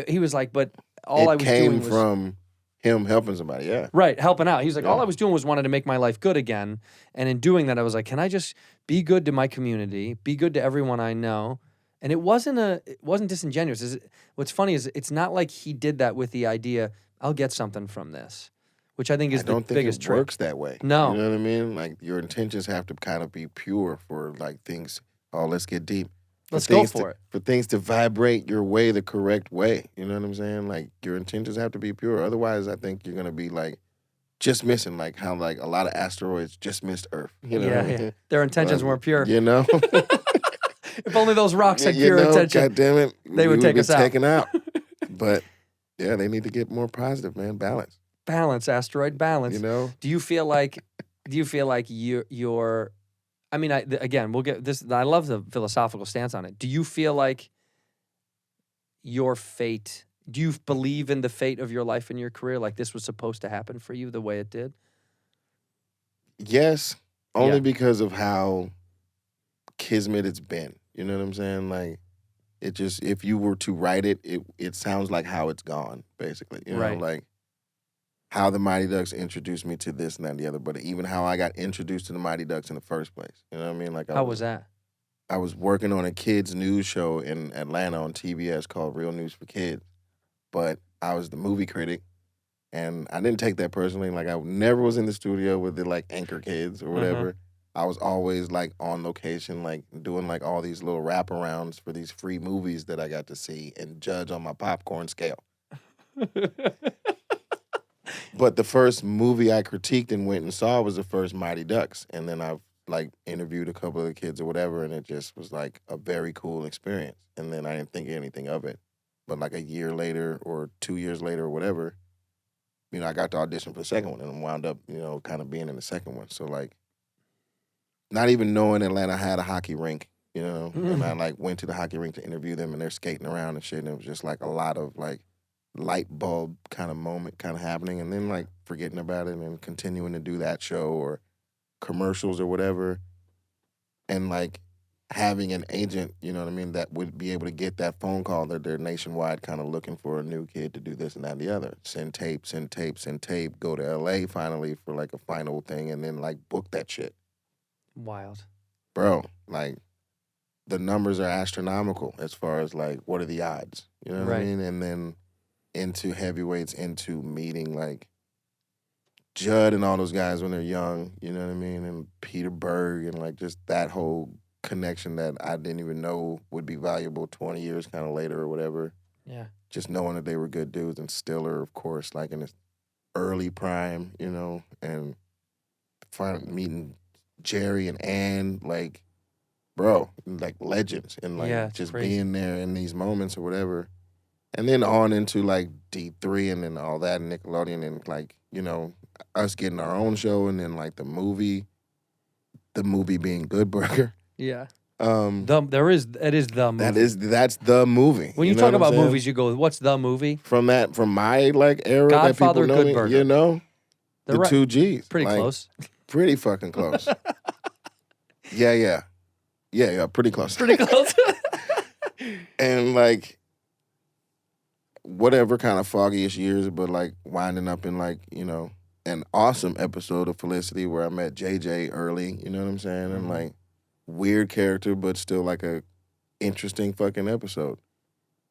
he was like, but all I was doing was from him helping somebody, right, helping out. He was like, all I was doing was wanted to make my life good again, and in doing that, I was like, can I just be good to my community, be good to everyone I know? And it wasn't disingenuous. What's funny is it's not like he did that with the idea, I'll get something from this, which I think is the biggest trick. I don't think it works that way. No. You know what I mean? Like, your intentions have to kind of be pure for, like, things, let's get deep. Let's go for it. For things to vibrate your way the correct way. You know what I'm saying? Like, your intentions have to be pure. Otherwise, I think you're going to be, like, just missing, like, how, like, a lot of asteroids just missed Earth. You know what I mean? Yeah. Their intentions weren't pure. You know? If only those rocks had pure intention. God damn it. They would take us out. Taken out. But, yeah, they need to get more positive, man. Balance. Balance, asteroid balance. You know? Do you feel like do you feel like you're I mean, again, we'll get this. I love the philosophical stance on it. Do you feel like your fate, do you believe in the fate of your life and your career? Like this was supposed to happen for you the way it did? Yes, only Yeah. because of how kismet it's been. You know what I'm saying? Like, it just, if you were to write it, it sounds like how it's gone, basically. You know, Right. like how the Mighty Ducks introduced me to this and that and the other, but even how I got introduced to the Mighty Ducks in the first place. You know what I mean? Like, How was that? I was working on a kids news show in Atlanta on TBS called Real News for Kids, but I was the movie critic, and I didn't take that personally. Like, I never was in the studio with the like anchor kids or whatever. I was always like on location, like doing like all these little wraparounds for these free movies that I got to see and judge on my popcorn scale. But the first movie I critiqued and went and saw was the first Mighty Ducks, and then I've like interviewed a couple of the kids or whatever, and it just was like a very cool experience. And then I didn't think anything of it. But like a year later or 2 years later or whatever, you know, I got to audition for the second one and wound up, you know, kind of being in the second one. So like, not even knowing Atlanta had a hockey rink, you know, and I like went to the hockey rink to interview them, and they're skating around and shit, and it was just like a lot of like light bulb kind of moment kind of happening, and then like forgetting about it and continuing to do that show or commercials or whatever, and like having an agent, you know what I mean, that would be able to get that phone call that they're nationwide kind of looking for a new kid to do this and that and the other. Send tape, send tape, send tape, go to LA finally for like a final thing, and then like book that shit. Wild. Bro, like the numbers are astronomical as far as like what are the odds, you know what I Right. mean? And then into heavyweights, into meeting like Judd and all those guys when they're young, you know what I mean? And Peter Berg and like just that whole connection that I didn't even know would be valuable 20 years kind of later or whatever. Yeah. Just knowing that they were good dudes, and Stiller, of course, like in his early prime, you know, and finally meeting Jerry and Ann, like, bro, like legends, and like Yeah, it's just crazy. being there in these moments or whatever. And then on into like D3 and then all that, and Nickelodeon, and like, you know, us getting our own show, and then like the movie being Good Burger. Yeah. It is the movie. that's the movie. When you know talk what I'm about saying? movies, you go, what's the movie? From my like era Godfather, that people know Good me, Burger. you know, They're the right. two G's, Pretty like, close. pretty fucking close. yeah, pretty close. Pretty close. And like whatever kind of foggy-ish years, but like winding up in like, you know, an awesome episode of Felicity where I met JJ early, you know what I'm saying? And like weird character, but still like a interesting fucking episode.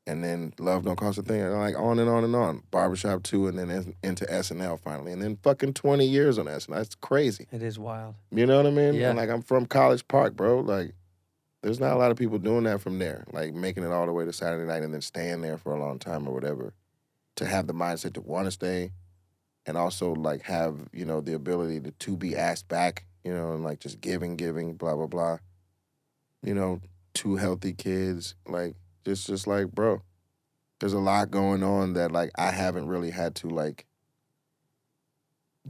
And then Love Don't Cost a Thing, and like on and on and on. Barbershop 2, and then into SNL finally. And then fucking 20 years on SNL. That's crazy. It is wild. You know what I mean? Yeah. And like I'm from College Park, bro. Like there's not a lot of people doing that from there. Like making it all the way to Saturday night and then staying there for a long time or whatever. To have the mindset to want to stay, and also like have, you know, the ability to be asked back, you know, and like just giving, blah, blah, blah. You know, 2 healthy kids, like just like, bro, there's a lot going on that like I haven't really had to like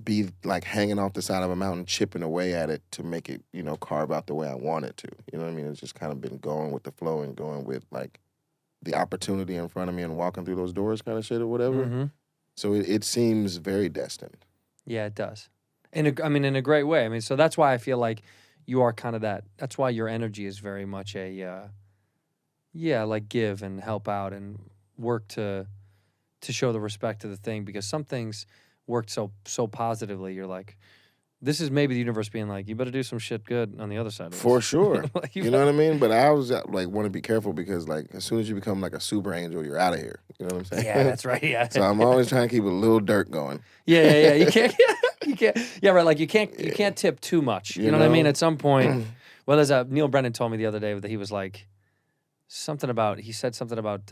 be like hanging off the side of a mountain, chipping away at it to make it, you know, carve out the way I want it to. You know what I mean? It's just kind of been going with the flow and going with like the opportunity in front of me and walking through those doors kind of shit or whatever. Mm-hmm. So it seems very destined. Yeah, it does. In a great way. I mean, so that's why I feel like you are kind of that. That's why your energy is very much a, like give and help out and work to show the respect to the thing, because some things worked so positively. You're like, this is maybe the universe being like, you better do some shit good on the other side of this. For sure. Like, you know what I mean? But I was like, want to be careful because like as soon as you become like a super angel, you're out of here. You know what I'm saying? Yeah, that's right. Yeah. So I'm always trying to keep a little dirt going. Yeah. You can't. You can't. Yeah, right. Like you can't tip too much. You know what I mean? At some point, well, there's Neil Brennan told me the other day that he was like he said something about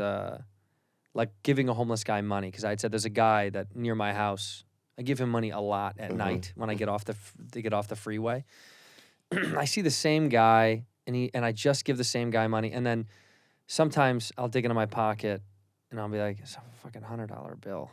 like giving a homeless guy money, because I had said there's a guy that near my house. I give him money a lot at night when I get off the freeway. I see the same guy, and I just give the same guy money, and then sometimes I'll dig into my pocket and I'll be like, it's a fucking $100 bill,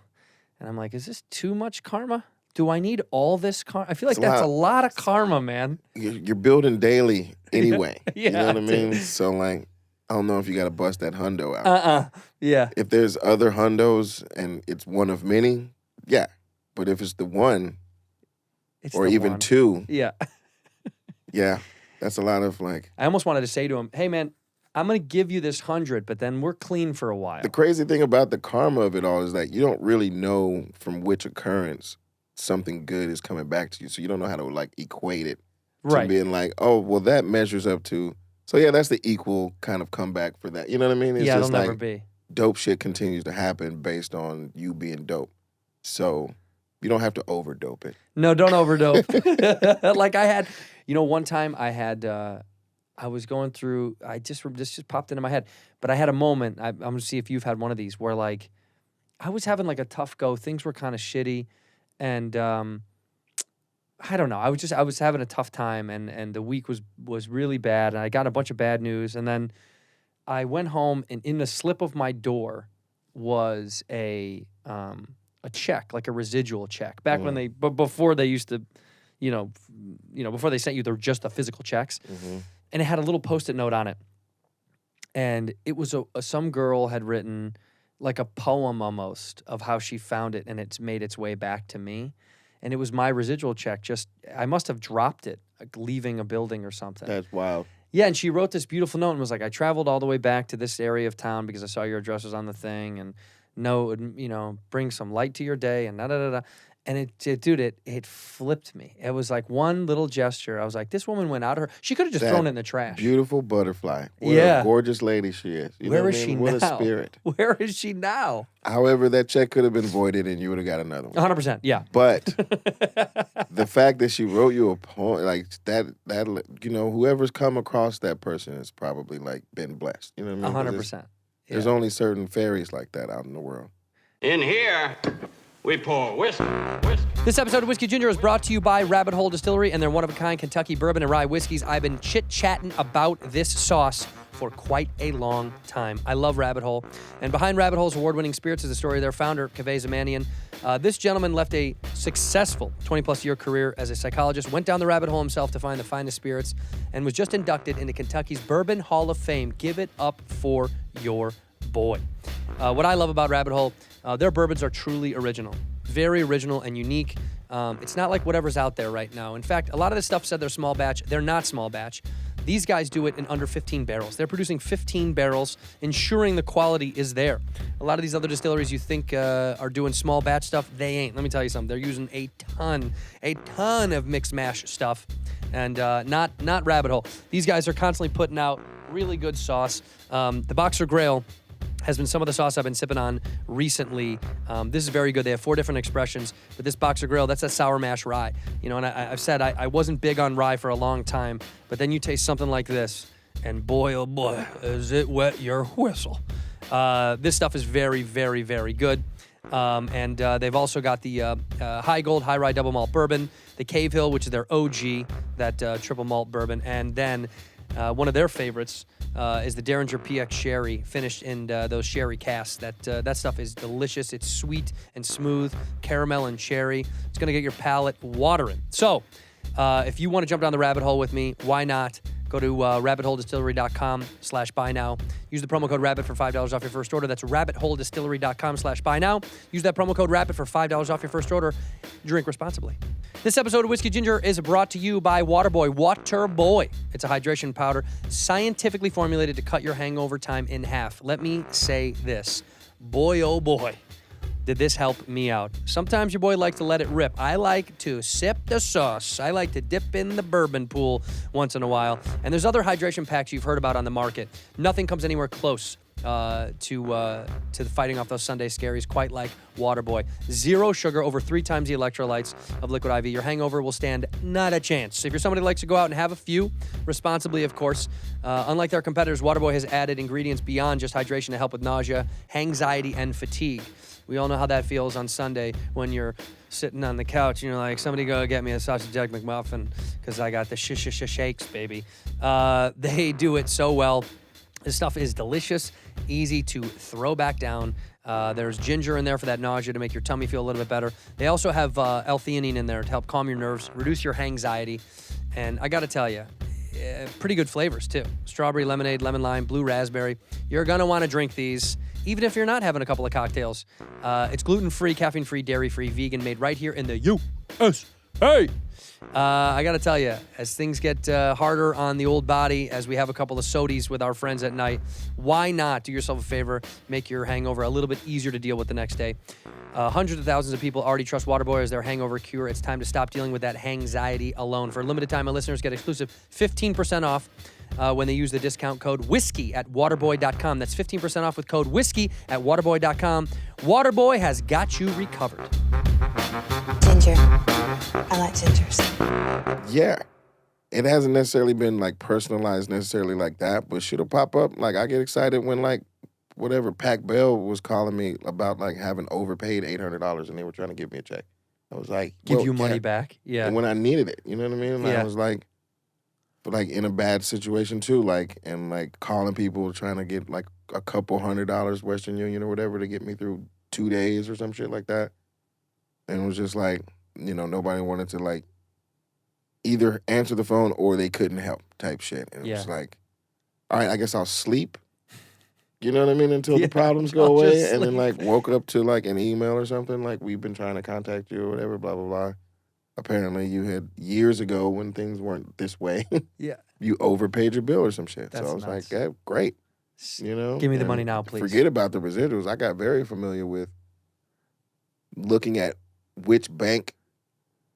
and I'm like, is this too much karma? Do I need all this karma? I feel like It's a that's lot. a lot of karma, man. You're building daily anyway. Yeah, you know what I dude. mean? So like, I don't know if you got to bust that hundo out. Yeah. If there's other hundos and it's one of many, yeah. But if it's the one It's or the even one. two, Yeah. yeah, that's a lot of like. I almost wanted to say to him, hey, man, I'm going to give you this 100, but then we're clean for a while. The crazy thing about the karma of it all is that you don't really know from which occurrence something good is coming back to you. So you don't know how to like equate it to Right. being like, oh, well, that measures up to. So yeah, that's the equal kind of comeback for that. You know what I mean? It's Yeah, it'll just never like be. dope shit continues to happen based on you being dope. So you don't have to overdope it. No, don't overdope. Like I had, one time I had, I was going through, this just popped into my head, but I had a moment, I'm going to see if you've had one of these, where like, I was having like a tough go, things were kind of shitty, and I don't know, I was having a tough time, and the week was really bad, and I got a bunch of bad news, and then I went home, and in the slip of my door was a check, like a residual check. Back when before they used to, before they sent you just the physical checks, and it had a little Post-it note on it, and it was some girl had written like a poem almost of how she found it, and it's made its way back to me, and it was my residual check. I must have dropped it, like leaving a building or something. That's wild. Yeah, and she wrote this beautiful note and was like, I traveled all the way back to this area of town because I saw your address was on the thing, and bring some light to your day, and da-da-da-da. And it flipped me. It was like one little gesture. I was like, this woman went out of her. She could have just That thrown it in the trash. Beautiful butterfly. What Yeah. a gorgeous lady she is. You know Where what is I she mean? What now? a spirit. Where is she now? However, that check could have been voided and you would have got another one. 100%, yeah. But the fact that she wrote you a poem, like that, whoever's come across that person has probably like been blessed. You know what I mean? 100%. There's Yeah. only certain fairies like that out in the world. In here, we pour whiskey. This episode of Whiskey Ginger is brought to you by Rabbit Hole Distillery and their one-of-a-kind Kentucky bourbon and rye whiskeys. I've been chit-chatting about this sauce for quite a long time. I love Rabbit Hole. And behind Rabbit Hole's award-winning spirits is the story of their founder, Kaveh Zamanian. This gentleman left a successful 20-plus year career as a psychologist, went down the rabbit hole himself to find the finest spirits, and was just inducted into Kentucky's Bourbon Hall of Fame. Give it up for your boy. What I love about Rabbit Hole, their bourbons are truly original. Very original and unique. It's not like whatever's out there right now. In fact, a lot of this stuff said they're small batch. They're not small batch. These guys do it in under 15 barrels. They're producing 15 barrels, ensuring the quality is there. A lot of these other distilleries you think are doing small batch stuff, they ain't. Let me tell you something. They're using a ton of mixed mash stuff, and not Rabbit Hole. These guys are constantly putting out really good sauce. The Boxer Grail has been some of the sauce I've been sipping on recently. This is very good. They have 4 different expressions, but this Boxer Grill, that's that sour mash rye. And I've said I wasn't big on rye for a long time, but then you taste something like this, and boy, oh boy, is it wet your whistle. This stuff is very, very, very good. And they've also got the High Gold, High Rye Double Malt Bourbon, the Cave Hill, which is their OG, that triple malt bourbon, and then one of their favorites is the Derringer PX Sherry, finished in those sherry casks. That stuff is delicious. It's sweet and smooth, caramel and cherry. It's going to get your palate watering. So, if you want to jump down the rabbit hole with me, why not? Go to rabbitholedistillery.com/buy now. Use the promo code RABBIT for $5 off your first order. That's rabbitholedistillery.com/buy now. Use that promo code RABBIT for $5 off your first order. Drink responsibly. This episode of Whiskey Ginger is brought to you by WATERBOY. WATERBOY. It's a hydration powder scientifically formulated to cut your hangover time in half. Let me say this. Boy, oh boy, did this help me out. Sometimes your boy likes to let it rip. I like to sip the sauce. I like to dip in the bourbon pool once in a while. And there's other hydration packs you've heard about on the market. Nothing comes anywhere close to fighting off those Sunday scaries quite like WATERBOY. 0 sugar, over 3 times the electrolytes of Liquid IV. Your hangover will stand not a chance. If you're somebody who likes to go out and have a few, responsibly, of course, unlike their competitors, WATERBOY has added ingredients beyond just hydration to help with nausea, anxiety, and fatigue. We all know how that feels on Sunday when you're sitting on the couch and you're like, somebody go get me a sausage egg McMuffin because I got the shakes, baby. They do it so well. This stuff is delicious, easy to throw back down, There's ginger in there for that nausea to make your tummy feel a little bit better. They also have L-theanine in there to help calm your nerves, reduce your anxiety. And I got to tell you, pretty good flavors too. Strawberry lemonade, lemon lime, blue raspberry. You're going to want to drink these, even if you're not having a couple of cocktails. It's gluten-free, caffeine-free, dairy-free, vegan, made right here in the USA. I got to tell you, as things get harder on the old body, as we have a couple of sodies with our friends at night, why not do yourself a favor, make your hangover a little bit easier to deal with the next day? Hundreds of thousands of people already trust WATERBOY as their hangover cure. It's time to stop dealing with that hangxiety alone. For a limited time, my listeners get exclusive 15% off when they use the discount code WHISKEY at waterboy.com. That's 15% off with code WHISKEY at waterboy.com. WATERBOY has got you recovered. Ginger. I like gingers. Yeah. It hasn't necessarily been like personalized necessarily like that, but shit'll pop up. Like I get excited when like whatever Pac Bell was calling me about like having overpaid $800 and they were trying to give me a check. I was like, Give you money back. Yeah. And when I needed it, you know what I mean? And Yeah. I was like, but like in a bad situation too, like and like calling people trying to get like a couple $100 Western Union or whatever to get me through 2 days or some shit like that. And it was just like, you know, nobody wanted to like either answer the phone or they couldn't help type shit. And it was like, all right, I guess I'll sleep. You know what I mean? Until the problems go I'll away. just And then sleep. like woke up to like an email or something like we've been trying to contact you or whatever, blah, blah, blah. Apparently you had years ago when things weren't this way. Yeah. You overpaid your bill or some shit. That's so I was nuts. like, yeah, great. You know? Give me the And money now, please. Forget about the residuals. I got very familiar with looking at which bank,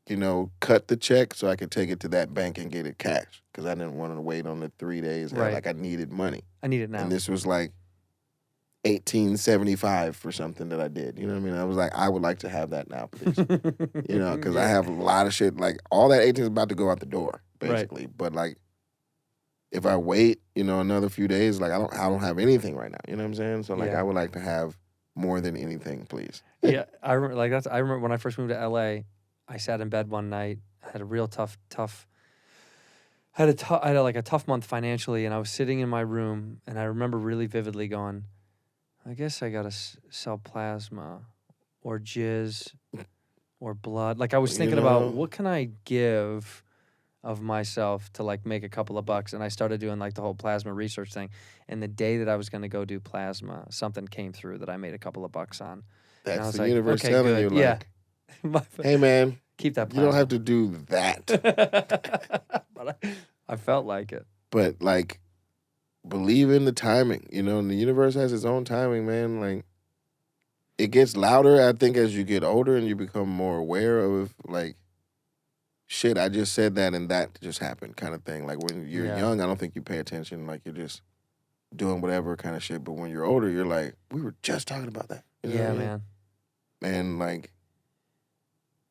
you know, cut the check so I could take it to that bank and get it cash because I didn't want to wait on the 3 days. Right. Like I needed money. I need it now. And this was like 1875 for something that I did. You know what I mean? I was like, I would like to have that now, please. You know, because I have a lot of shit. Like all that 18 is about to go out the door, basically. Right. But like, if I wait, you know, another few days, like I don't have anything right now. You know what I'm saying? So like, I would like to have more than anything, please. Yeah, I remember when I first moved to LA. I sat in bed one night. I had a real tough. I had like a tough month financially, and I was sitting in my room, and I remember really vividly going, I guess I gotta sell plasma, or jizz, or blood. Like I was thinking about what can I give of myself to like make a couple of bucks, and I started doing like the whole plasma research thing. And the day that I was gonna go do plasma, something ccame through that I made a couple of bucks on. That's the like, universe okay, telling good. you, like, hey man, keep that you don't have to do that. But I felt like it. But like, believe in the timing, you know, and the universe has its own timing, man. Like, it gets louder, I think, as you get older and you become more aware of like, shit, I just said that and that just happened kind of thing. Like when you're young, I don't think you pay attention. Like you're just doing whatever kind of shit. But when you're older, you're like, we were just talking about that. You know what I mean? Man. And like,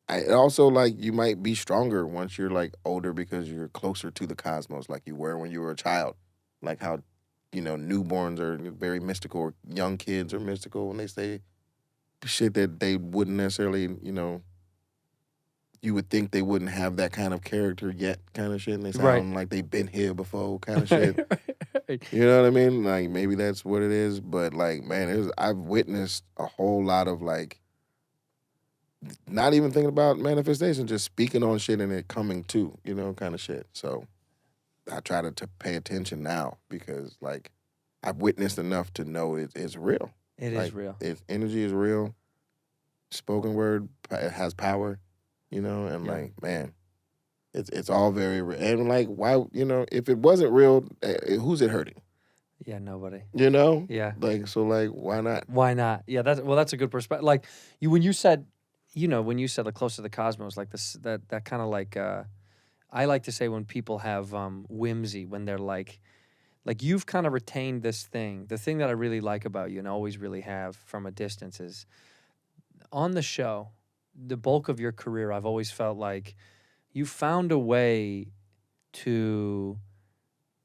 I also like you might be stronger once you're like older because you're closer to the cosmos like you were when you were a child. Like how, you know, newborns are very mystical or young kids are mystical when they say shit that they wouldn't necessarily, you know, you would think they wouldn't have that kind of character yet kind of shit. And they sound like they've been here before kind of shit. You know what I mean? Like maybe that's what it is. But like, man, I've witnessed a whole lot of like, not even thinking about manifestation, just speaking on shit and it coming to, you know, kind of shit. So I try to pay attention now because, like, I've witnessed enough to know it's real. It is real. Energy is real. Spoken word has power, you know, and, like, man, it's all very real. And, like, why, you know, if it wasn't real, who's it hurting? Yeah, nobody. You know? Yeah. Like, so, like, why not? Why not? Yeah, that's a good perspective. Like, when you said like close to the cosmos, like this, that kind of like, I like to say when people have whimsy, when they're like you've kind of retained this thing. The thing that I really like about you and always really have from a distance is on the show, the bulk of your career, I've always felt like you found a way to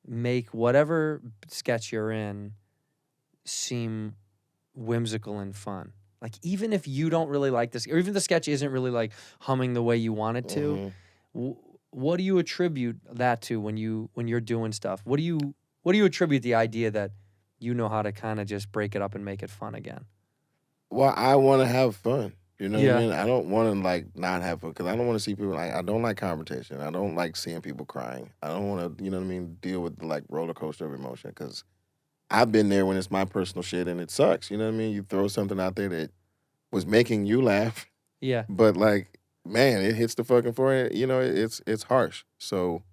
make whatever sketch you're in seem whimsical and fun. Like, even if you don't really like this, or even the sketch isn't really, like, humming the way you want it to, what do you attribute that to when you're doing stuff? What do you attribute the idea that you know how to kind of just break it up and make it fun again? Well, I want to have fun. You know what Yeah. I mean? I don't want to like not have fun because I don't want to see people like I don't like confrontation. I don't like seeing people crying. I don't want to, you know what I mean, deal with the like roller coaster of emotion because I've been there when it's my personal shit and it sucks. You know what I mean? You throw something out there that was making you laugh, Yeah. but like, man, it hits the fucking forehead. You know, it's harsh. So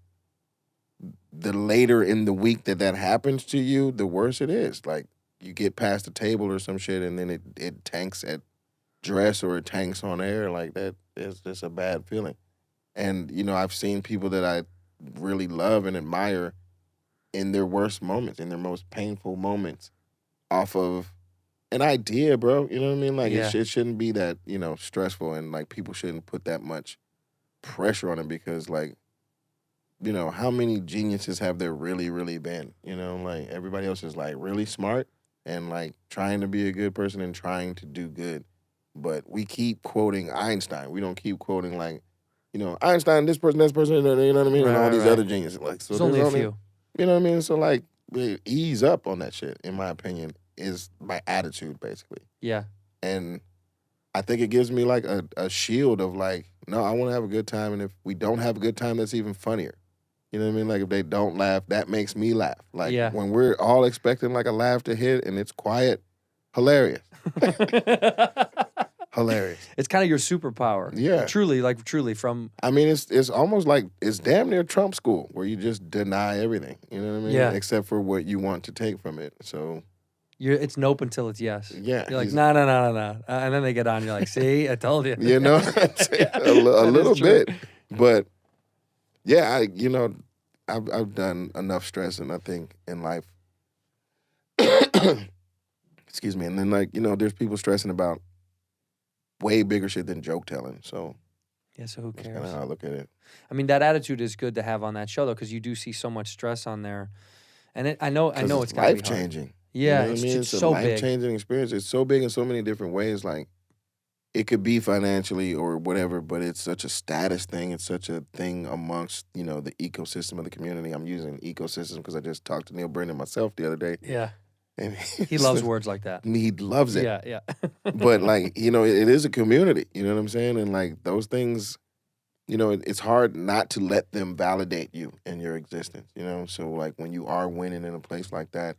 the later in the week that happens to you, the worse it is. Like you get past the table or some shit and then it tanks at dress or it tanks on air. Like that is just a bad feeling. And, you know, I've seen people that I really love and admire in their worst moments, in their most painful moments off of an idea, bro. You know what I mean? Like Yeah. it shouldn't be that, you know, stressful and like people shouldn't put that much pressure on it because like, you know, how many geniuses have there really, really been? You know, like everybody else is like really smart and like trying to be a good person and trying to do good. But we keep quoting Einstein. We don't keep quoting like, you know, Einstein, this person, you know what I mean? And all these other geniuses. Like, so There's only a few. You know what I mean? So like, ease up on that shit, in my opinion, is my attitude basically. Yeah. And I think it gives me like a shield of like, no, I want to have a good time. And if we don't have a good time, that's even funnier. You know what I mean? Like if they don't laugh, that makes me laugh. Like Yeah. when we're all expecting like a laugh to hit and it's quiet, hilarious. Hilarious. It's kind of your superpower. Yeah. Truly from. I mean, it's almost like it's damn near Trump school where you just deny everything. You know what I mean? Yeah. Except for what you want to take from it. So It's nope until it's yes. yeah, You're like, no. And then they get on. You're like, see, I told you. you know, a little bit. But yeah, I've done enough stressing, I think, in life. Excuse me. And then like, you know, there's people stressing about way bigger shit than joke telling. So Yeah, so who that's kind cares? of how I look at it. I mean, that attitude is good to have on that show, though, because you do see so much stress on there. And I know it's got to be life hard. changing. Yeah, you know what I mean? it's a so life big. changing experience. It's so big in so many different ways. Like it could be financially or whatever, but it's such a status thing. It's such a thing amongst, you know, the ecosystem of the community. I'm using ecosystem because I just talked to Neil Brennan myself the other day. Yeah. And He loves words like that. He loves it. Yeah. But like, you know, it is a community. You know what I'm saying? And like those things, you know, it's hard not to let them validate you and your existence. You know, so like when you are winning in a place like that,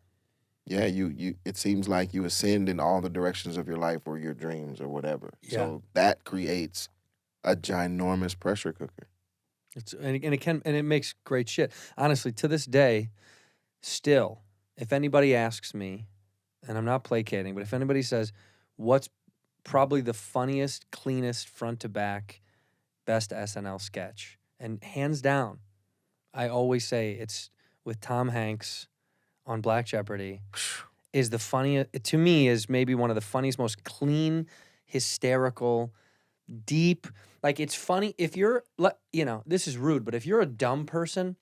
yeah, you it seems like you ascend in all the directions of your life or your dreams or whatever. Yeah. So that creates a ginormous pressure cooker. It makes great shit. Honestly, to this day, still, if anybody asks me, and I'm not placating, but if anybody says, what's probably the funniest, cleanest, front to back, best SNL sketch? And hands down, I always say it's with Tom Hanks on Black Jeopardy is the funniest, to me, is maybe one of the funniest, most clean, hysterical, deep. Like, it's funny if you're, you know, this is rude, but if you're a dumb person,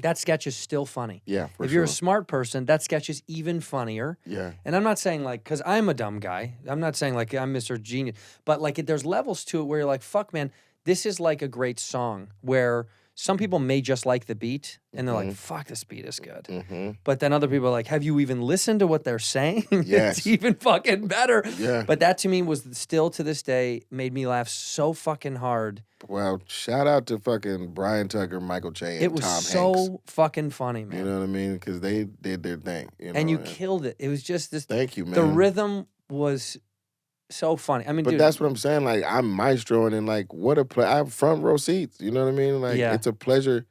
that sketch is still funny. Yeah, for If sure. you're a smart person, that sketch is even funnier. Yeah. And I'm not saying like, because I'm a dumb guy. I'm not saying like I'm Mr. Genius. But like, there's levels to it where you're like, fuck, man, this is like a great song where some people may just like the beat and they're like, fuck, this beat is good. But then other people are like, have you even listened to what they're saying? Yes. It's even fucking better. Yeah. But that to me was still to this day made me laugh so fucking hard. Well, shout out to fucking Brian Tucker, Michael Che, and It was Tom so Hanks. fucking funny, man. You know what I mean? Because they did their thing. You know? And you killed it. It was just this. Thank you, man. The rhythm was so funny. I mean, But dude, that's what I'm saying. Like, I'm maestroing and like, what a I have front row seats. You know what I mean? Like, Yeah. it's a pleasure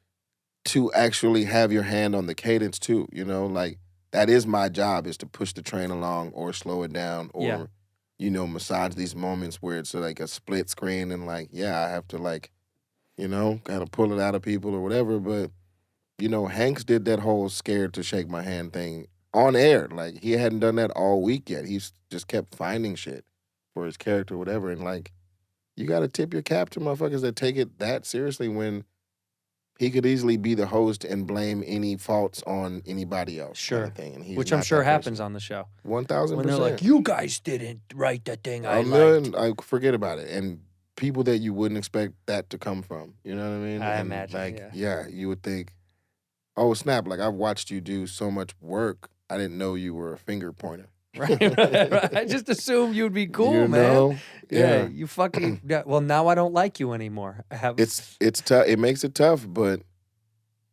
to actually have your hand on the cadence too. You know, like that is my job, is to push the train along or slow it down or, you know, massage these moments where it's like a split screen and like, yeah, I have to like, you know, kind of pull it out of people or whatever. But, you know, Hanks did that whole scared to shake my hand thing on air. Like, he hadn't done that all week yet. He's just kept finding shit for his character or whatever. And like, you got to tip your cap to motherfuckers that take it that seriously when he could easily be the host and blame any faults on anybody else. Sure. Kind of thing. And he's which I'm not sure that happens person. on the show. 1,000%. When they're like, you guys didn't write the thing I a million, liked. I forget about it. And people that you wouldn't expect that to come from. You know what I mean? I And imagine, like, yeah. you would think, oh, snap, like I've watched you do so much work. I didn't know you were a finger pointer. Right. I just assumed you'd be cool, You man. know? Yeah. You fucking. Yeah, well, now I don't like you anymore. It's tough. It makes it tough, but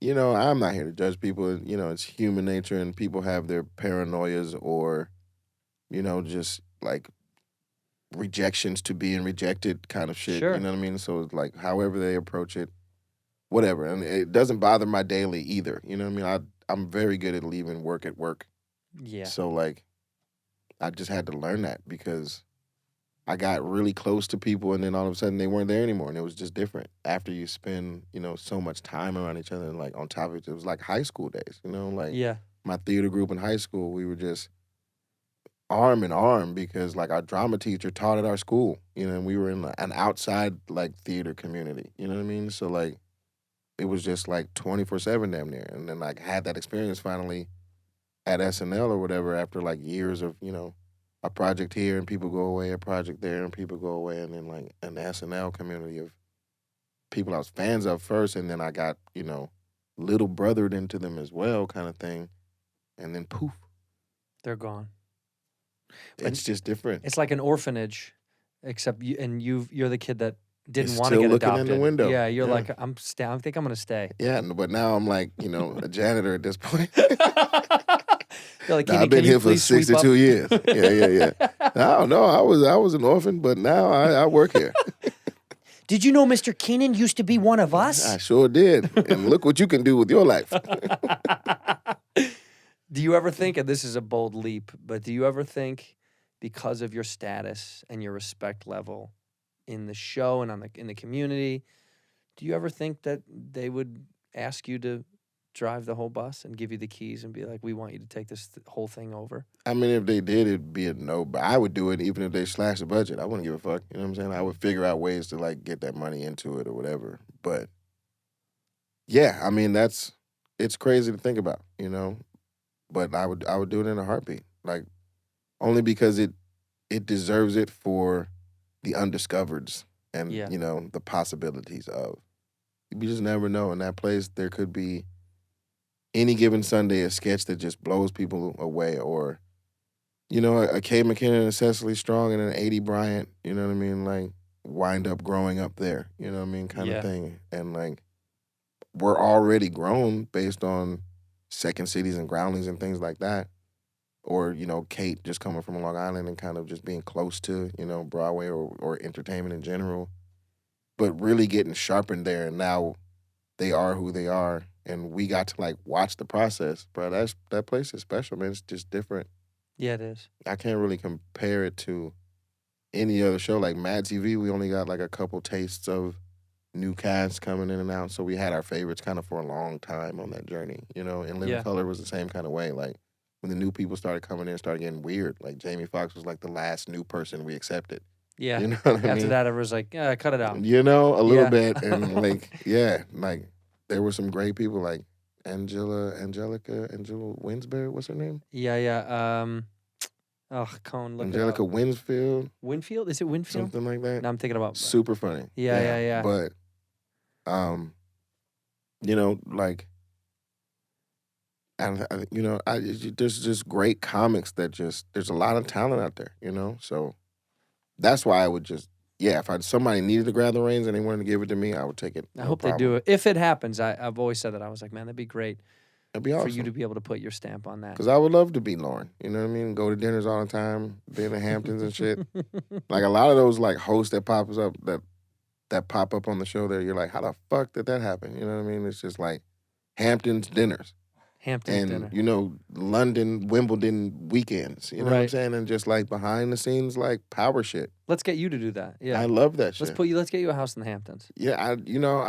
I'm not here to judge people. It's human nature, and people have their paranoias or, just like rejections to being rejected kind of shit. Sure. You know what I mean? So it's like however they approach it, whatever. And it doesn't bother my daily either. You know what I mean? I'm very good at leaving work at work. Yeah. So like, I just had to learn that because I got really close to people, and then all of a sudden they weren't there anymore, and it was just different. After you spend, so much time around each other, and like on top of it, it was like high school days, like Yeah. my theater group in high school, we were just arm in arm because like our drama teacher taught at our school, and we were in an outside like theater community, you know what I mean? So like, it was just like 24/7 damn near, and then like had that experience finally at SNL or whatever after like years of, a project here and people go away, a project there and people go away, and then like an SNL community of people I was fans of first, and then I got, little brothered into them as well kind of thing, and then poof. They're gone. It's just different. It's like an orphanage, except you're the kid that didn't It's want to still get looking adopted. in the window. Yeah, you're Yeah. like, I think I'm going to stay. Yeah, but now I'm like, a janitor at this point. You're like, Nah, "Kenan, I've been can you here for please sweep up?" 62 years. Yeah. I don't know. I was an orphan, but now I work here. Did you know Mr. Kenan used to be one of us? I sure did. And look what you can do with your life. Do you ever think, and this is a bold leap, but do you ever think because of your status and your respect level in the show and in the community, do you ever think that they would ask you to drive the whole bus and give you the keys and be like, we want you to take this whole thing over? I mean, if they did, it'd be a no. But I would do it even if they slashed the budget. I wouldn't give a fuck. You know what I'm saying? I would figure out ways to like get that money into it or whatever. But yeah, I mean, it's crazy to think about, But I would do it in a heartbeat. Like, only because it deserves it for the undiscovereds and, Yeah. The possibilities of. You just never know. In that place, there could be any given Sunday a sketch that just blows people away, or, a Kay McKinnon and a Cecily Strong and an A.D. Bryant, you know what I mean? Like, wind up growing up there, you know what I mean? Kind Yeah. of thing. And, like, we're already grown based on Second Cities and Groundlings and things like that. Or, Kate just coming from Long Island and kind of just being close to, Broadway or entertainment in general. But really getting sharpened there, and now they are who they are. And we got to, like, watch the process. Bro, that place is special, man. It's just different. Yeah, it is. I can't really compare it to any other show. Like Mad TV, we only got, like, a couple tastes of new casts coming in and out. So we had our favorites kind of for a long time on that journey, And Living Yeah. Color was the same kind of way. Like, when the new people started coming in, started getting weird. Like, Jamie Foxx was, like, the last new person we accepted. Yeah. You know what I mean? After that, everyone's like, yeah, cut it out. A little Yeah. bit. And, like, yeah, like, there were some great people, like Angela Winsberry, what's her name? Yeah. Cone, look Angelica it up. Winsfield, Winfield? Is it Winfield? something like that. No, I'm thinking about. Super funny. Yeah. But, like, and there's just great comics that there's a lot of talent out there, So that's why I would just, if somebody needed to grab the reins and they wanted to give it to me, I would take it. I hope they do it. If it happens, I've always said that. I was like, man, that'd be great It'd be for awesome. you to be able to put your stamp on that. Because I would love to be Lorne. You know what I mean? Go to dinners all the time, be in the Hamptons and shit. Like a lot of those like hosts that pops up that pop up on the show there, you're like, how the fuck did that happen? You know what I mean? It's just like Hamptons dinners. Hamptons And, dinner. London, Wimbledon weekends. You know what I'm Right. saying? And just like behind the scenes, like power shit. Let's get you to do that. Yeah. I love that shit. Let's get you a house in the Hamptons. Yeah, I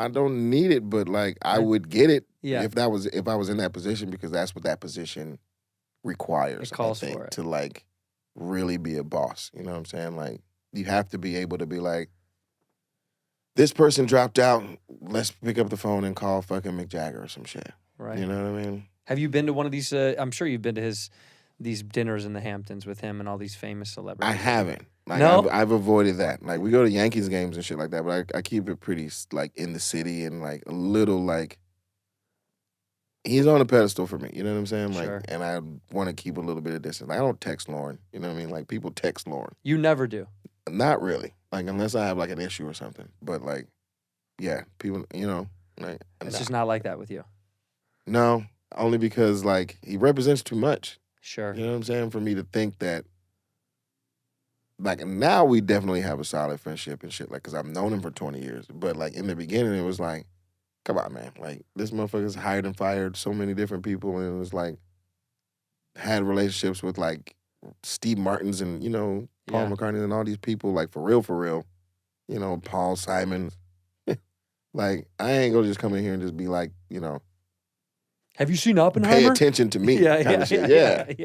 don't need it, but like I would get it Yeah. if I was in that position, because that's what that position requires. It calls I think, for it. to like really be a boss. You know what I'm saying? Like you have to be able to be like, this person dropped out. Let's pick up the phone and call fucking Mick Jagger or some shit. Right. You know what I mean? Have you been to one of these? I'm sure you've been to these dinners in the Hamptons with him and all these famous celebrities. I haven't. Like, No? I've avoided that. Like we go to Yankees games and shit like that, but I keep it pretty like in the city and like a little like he's on a pedestal for me. You know what I'm saying? Like, Sure. and I want to keep a little bit of distance. Like, I don't text Lorne. You know what I mean? Like, people text Lorne. You never do. Not really. Like, unless I have like an issue or something. But like, yeah, people. You know, like It's just not like that with you. no, only because like he represents too much. Sure. You know what I'm saying? For me to think that. Like, now we definitely have a solid friendship and shit. Like, because I've known him for 20 years. But like in the beginning, it was like, come on, man. Like, this motherfucker's hired and fired so many different people, and it was like, had relationships with like Steve Martins and, you know, Paul Yeah. McCartney and all these people, like for real, you know, Paul Simon. Like, I ain't gonna just come in here and just be like, you know, Have you seen pay Oppenheimer? attention to me kind of shit.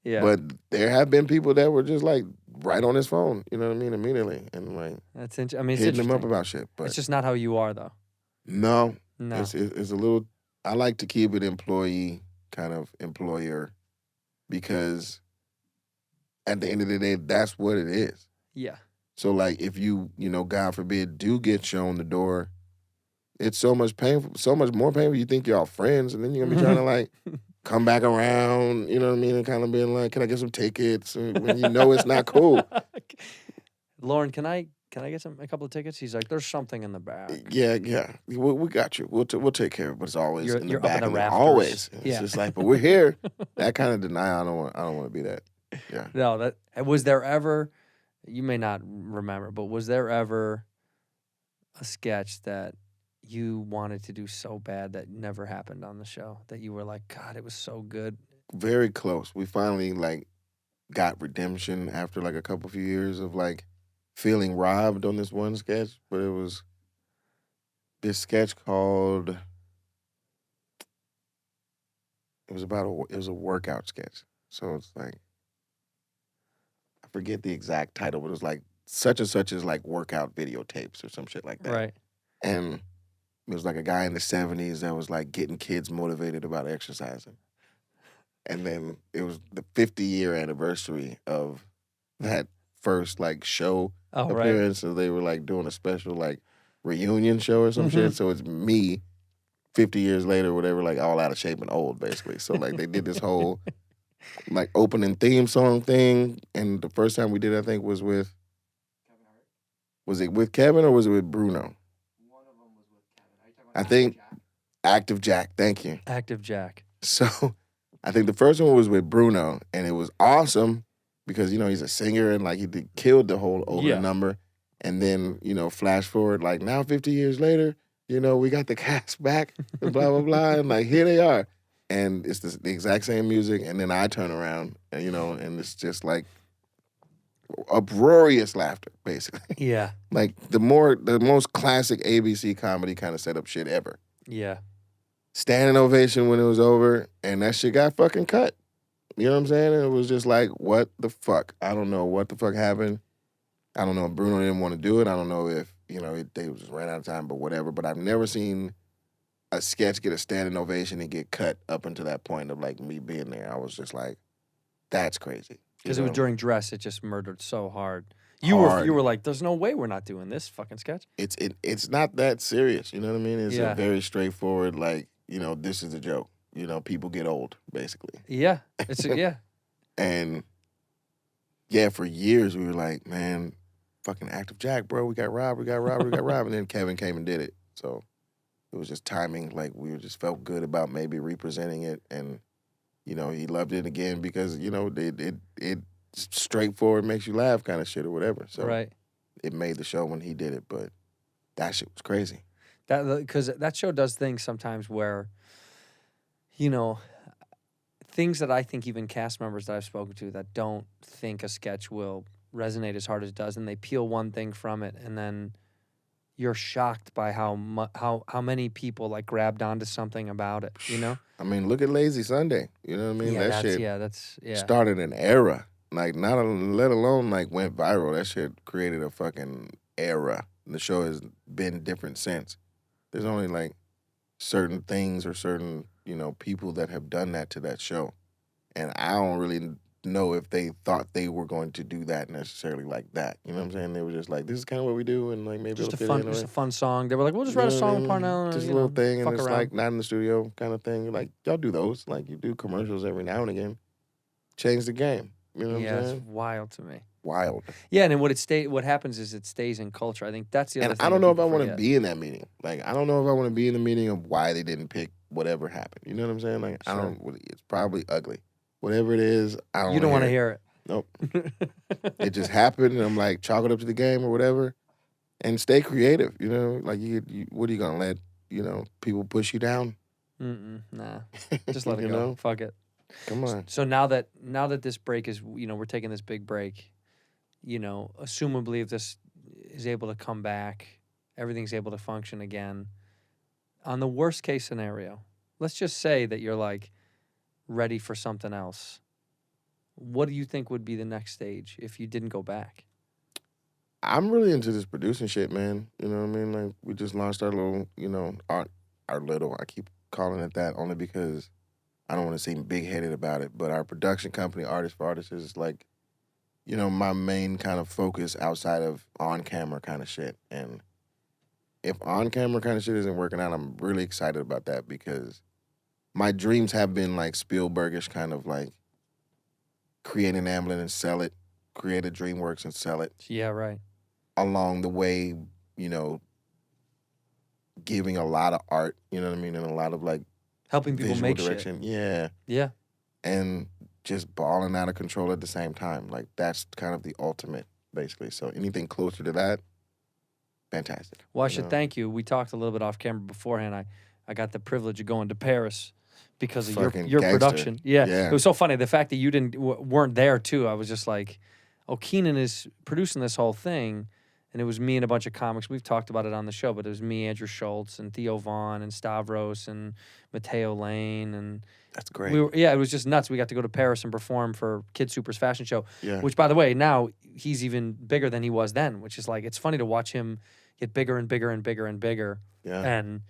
Yeah. But there have been people that were just like right on his phone, you know what I mean, immediately, and like That's interesting. I mean, it's hitting him up interesting. about shit. But It's just not how you are, though. no, No. it's a little. I like to keep it employee kind of employer, because at the end of the day, that's what it is. Yeah. So like, if you know, God forbid, do get shown the door, it's so much painful, so much more painful. You think you're all friends, and then you're gonna be trying to like come back around, you know what I mean, and kind of being like, can I get some tickets? When you know it's not cool. Lorne, can I get a couple of tickets? He's like, there's something in the back. Yeah. We got you. We'll take care of it. But it's always You're- in the you're up back. in the and rafters. always. It's Yeah. just like, but we're here. That kind of denial. I don't want to be that. Yeah. No, that was there ever. You may not remember, but was there ever a sketch that you wanted to do so bad that never happened on the show? That you were like, God, it was so good. Very close. We finally like got redemption after like a few years of like feeling robbed on this one sketch. But it was this sketch called. It was a workout sketch. So it's like, I forget the exact title, but it was like such and such as like workout videotapes or some shit like that. Right. And it was like a guy in the 70s that was like getting kids motivated about exercising. And then it was the 50-year anniversary of that first like show Oh, right. appearance. So they were like doing a special like reunion show or some shit. So it's me 50 years later, whatever, like all out of shape and old, basically. So like they did this whole like opening theme song thing. And the first time we did it, I think, was with Was it with Kevin or was it with Bruno? One of them was with Kevin. I think Active Jack. Thank you. Active Jack. So I think the first one was with Bruno, and it was awesome because, you know, he's a singer and like killed the whole opening number. And then, you know, flash forward, like now 50 years later, you know, we got the cast back and blah, blah, blah. And like, here they are. And it's the exact same music. And then I turn around and, you know, and it's just like uproarious laughter, basically. Yeah. Like the most classic ABC comedy kind of setup shit ever. Yeah. Standing ovation when it was over, and that shit got fucking cut. You know what I'm saying? And it was just like, what the fuck? I don't know what the fuck happened. I don't know if Bruno didn't want to do it. I don't know if, you know, they just ran out of time, but whatever. But I've never seen a sketch get a standing ovation and get cut up until that point of like me being there. I was just like, that's crazy. Because it was during dress, it just murdered so hard. Hard. You were like, there's no way we're not doing this fucking sketch. It's not that serious. You know what I mean? It's Yeah. a very straightforward, like, you know, this is a joke. You know, people get old, basically. Yeah. It's yeah. And yeah, for years we were like, man, fucking Active Jack, bro. We got robbed. And then Kevin came and did it. So it was just timing. Like, we just felt good about maybe representing it. And, you know, he loved it again because, you know, it straightforward, makes you laugh kind of shit or whatever. So Right. it made the show when he did it. But that shit was crazy. Because that show does things sometimes where, you know, things that I think even cast members that I've spoken to that don't think a sketch will resonate as hard as it does, and they peel one thing from it, and then you're shocked by how many people like grabbed onto something about it. You know? I mean, look at Lazy Sunday. You know what I mean? That's Started an era. Like, let alone like went viral. That shit created a fucking era. And the show has been different since. There's only like certain things or certain, you know, people that have done that to that show. And I don't really know if they thought they were going to do that necessarily like that. You know what I'm saying? They were just like, this is kind of what we do, and like maybe Just it'll a fit in. fun, just a fun song. They were like, we'll just write a song with Parnell and just a you little know, thing, and fuck it's around. like not in the studio kind of thing. Like y'all do those, like you do commercials every now and again. Change the game. You know what Yeah, I'm it's saying? wild to me. Wild. Yeah, and then what happens is it stays in culture. I think that's the other And thing. I don't that know if I people want to forget. be in that meeting. Like I don't know if I want to be in the meeting of why they didn't pick whatever happened. You know what I'm saying? Like I Sure. don't. It's probably ugly. Whatever it is, I don't. You don't want want to to hear it. Nope. It just happened, and I'm like, chalk it up to the game or whatever, and stay creative. You know, like what are you gonna let people push you down? Nah, just let it You go. know? Fuck it. Come on. So now that this break is, we're taking this big break. Assumably if this is able to come back, everything's able to function again. On the worst case scenario, let's just say that you're like ready for something else. What do you think would be the next stage if you didn't go back? I'm really into this producing shit, man. You know what I mean? Like we just launched our little, our little. I keep calling it that only because I don't want to seem big headed about it. But our production company, Artist for Artists, is like, my main kind of focus outside of on camera kind of shit. And if on camera kind of shit isn't working out, I'm really excited about that because my dreams have been like Spielbergish kind of like create an Amblin and sell it, create a DreamWorks and sell it. Yeah, right. Along the way, giving a lot of art, you know what I mean, and a lot of like Helping people visual make direction. Yeah. Yeah. And just balling out of control at the same time. Like that's kind of the ultimate, basically. So anything closer to that, fantastic. Well, I should thank you. We talked a little bit off camera beforehand. I got the privilege of going to Paris because of Fucking your gangster. production. Yeah. Yeah. It was so funny. The fact that you weren't there too. I was just like, oh, Kenan is producing this whole thing. And it was me and a bunch of comics. We've talked about it on the show, but it was me, Andrew Schultz, and Theo Vaughn, and Stavros, and Matteo Lane, and That's great. it was just nuts. We got to go to Paris and perform for Kid Super's fashion show, Yeah. which, by the way, now he's even bigger than he was then, which is like, it's funny to watch him get bigger and bigger and bigger and bigger. Yeah. And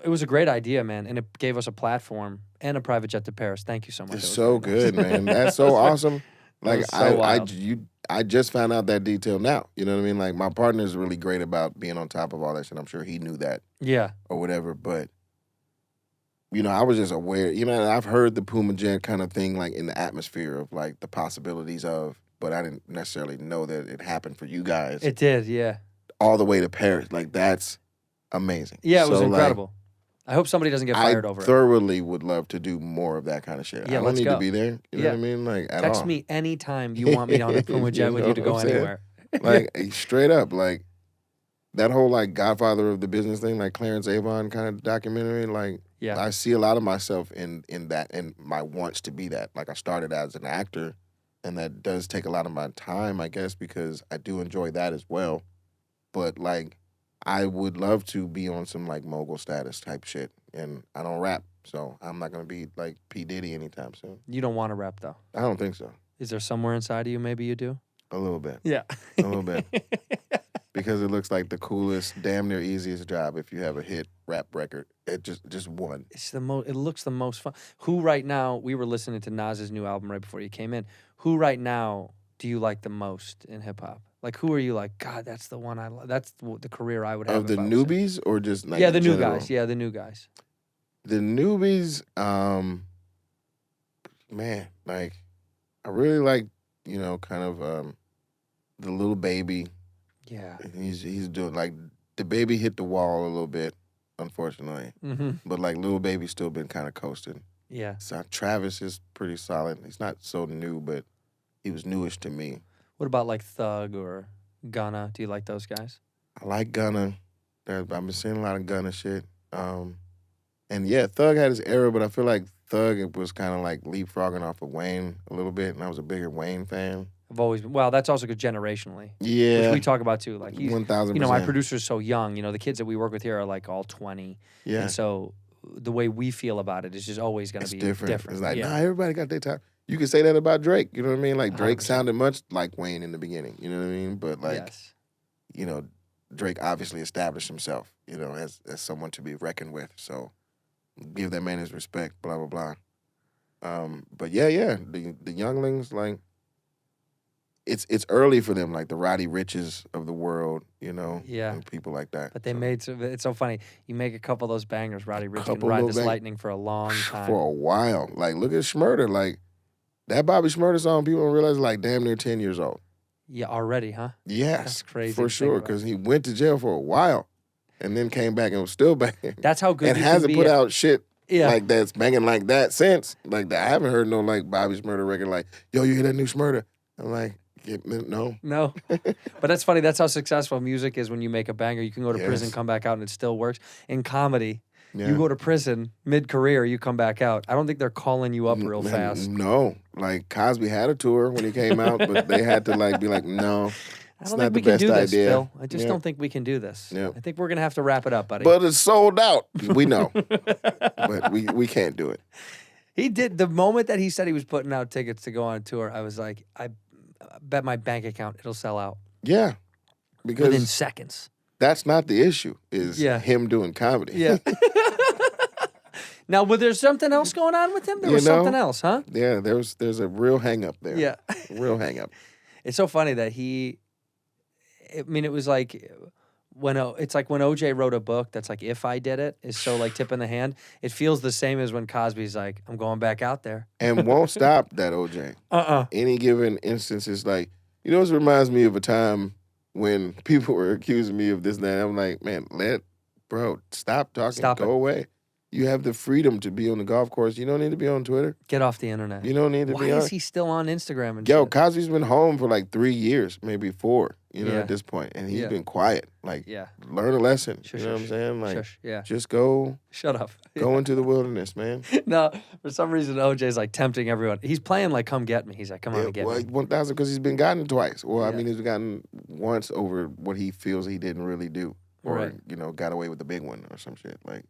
it was a great idea, man. And it gave us a platform and a private jet to Paris. Thank you so much. It's That was so very nice. good, man. That's so awesome. Like was so wild. I just found out that detail now. You know what I mean? Like my partner's really great about being on top of all that shit. I'm sure he knew that Yeah. or whatever. But I was just aware. I've heard the Puma Jet kind of thing like in the atmosphere of like the possibilities of, but I didn't necessarily know that it happened for you guys It did, yeah. all the way to Paris. Like that's amazing. Yeah, it was So, like, incredible. I hope somebody doesn't get fired over I it. thoroughly would love to do more of that kind of shit. Yeah, I don't let's need go. to be there. You know Yeah. what I mean? Like at Text all. me anytime you want me on a Puma jet with you to know go what I'm saying? anywhere. Like straight up, like that whole like Godfather of the business thing, like Clarence Avon kind of documentary. Like Yeah. I see a lot of myself in that and my wants to be that. Like I started as an actor, and that does take a lot of my time, I guess, because I do enjoy that as well. But like I would love to be on some like mogul status type shit, and I don't rap, so I'm not gonna be like P. Diddy anytime soon. You don't want to rap, though. I don't think so. Is there somewhere inside of you maybe you do? A little bit. Yeah. A little bit. Because it looks like the coolest, damn near easiest job if you have a hit rap record. It just one. It's it looks the most fun. Who right now, we were listening to Nas's new album right before you came in. Who right now do you like the most in hip hop? Like, who are you like, God, that's the one that's the career I would have. Of the if I was in-" newbies or just like Yeah, the new general? guys. Yeah, the new guys. The newbies, man, like I really like, kind of the little baby. Yeah. He's doing like the baby hit the wall a little bit, unfortunately. Mm-hmm. But like little baby's still been kind of coasting. Yeah. So Travis is pretty solid. He's not so new, but he was newish to me. What about like Thug or Gunna? Do you like those guys? I like Gunna. I've been seeing a lot of Gunna shit. And yeah, Thug had his era, but I feel like Thug was kind of like leapfrogging off of Wayne a little bit, and I was a bigger Wayne fan. I've always been, well, that's also good generationally. Yeah. Which we talk about too. Like he's, 1,000%. my producer's so young. The kids that we work with here are like all 20. Yeah. And so the way we feel about it is just always going to be different. It's like, yeah. nah, everybody got their time. You can say that about Drake. You know what I mean? Like Drake 100%. sounded much like Wayne in the beginning. You know what I mean? But like, Yes. Drake obviously established himself, as someone to be reckoned with. So give that man his respect, blah, blah, blah. But yeah, the younglings, like, it's early for them, like the Roddy Riches of the world, you know, Yeah. and people like that. But they So, made it's so funny. You make a couple of those bangers, Roddy Ricch can Couple ride little this bang- lightning for a long time. for a while. Like, look at Schmurder. Like, that Bobby Schmurder song, people don't realize, like, damn near 10 years old. Yeah, already, huh? Yes. That's crazy For to sure, think about. because he went to jail for a while and then came back and was still banging. That's how good and you can hasn't be put at- out shit Yeah. like that's banging like that since. Like, I haven't heard no, like, Bobby Schmurder record like, yo, you hear that new Schmurder? I'm like, no. No. But that's funny. That's how successful music is when you make a banger. You can go to prison, Yes. come back out, and it still works. In comedy, Yeah. you go to prison mid-career, you come back out. I don't think they're calling you up real Man, fast. No. Like, Cosby had a tour when he came out, but they had to, like, be like, no. I It's don't not think we the can best do this, idea. Bill. I just Yeah. don't think we can do this. Yeah. I think we're going to have to wrap it up, buddy. But it's sold out. We know. But we can't do it. He did. The moment that he said he was putting out tickets to go on tour, I was like, I bet my bank account it'll sell out Yeah. Because within seconds. that's not the issue, is Yeah. him doing comedy. Yeah. Now, was there something else going on with him? There You was know? something else, huh? Yeah, there's a real hang up there. Yeah. Real hang up. It's so funny that I mean, it was like it's like when OJ wrote a book that's like, if I did it, is so like tip in the hand. It feels the same as when Cosby's like, I'm going back out there. And won't stop that OJ. Any given instance is like, you know, it reminds me of a time when people were accusing me of this and that. I'm like, man, stop talking. Stop Go it. away. You have the freedom to be on the golf course. You don't need to be on Twitter. Get off the internet. You don't need to Why be on. is he still on Instagram and Yo, shit? Cosby's been home for like 3 years, maybe 4, you know, Yeah. at this point. And he's Yeah. been quiet. Like, Yeah. learn a lesson. Shush, you know what I'm shush. saying? Like, Shush. Yeah. just go Shut up. into the wilderness, man. No, for some reason OJ's like tempting everyone. He's playing like "Come Get Me." He's like, "Come on and get well, me." 1,000 because he's been gotten twice. Well, I Yeah. mean, he's gotten once over what he feels he didn't really do, or Right. you know, got away with the big one or some shit. Like,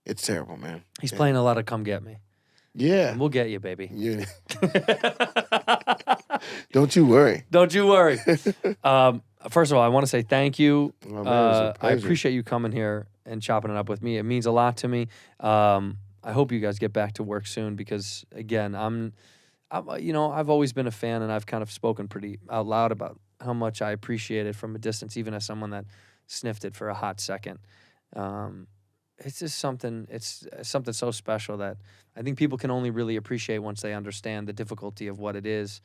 it's terrible, man. He's Yeah. playing a lot of "Come Get Me." Yeah, And we'll get you, baby. yeah. Don't you worry. Don't you worry. First of all, I want to say thank you. Oh, man, it was a I pleasure. appreciate you coming here and chopping it up with me. It means a lot to me. I hope you guys get back to work soon because, again, I'm you know, I've always been a fan and I've kind of spoken pretty out loud about how much I appreciate it from a distance, even as someone that sniffed it for a hot second. It's just something. It's something so special that I think people can only really appreciate once they understand the difficulty of what it is.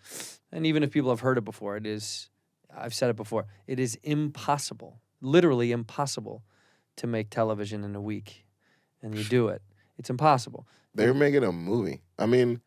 And even if people have heard it before, it is. I've said it before. It is impossible, literally impossible, to make television in a week, and you do it. It's impossible. They're making a movie. I mean,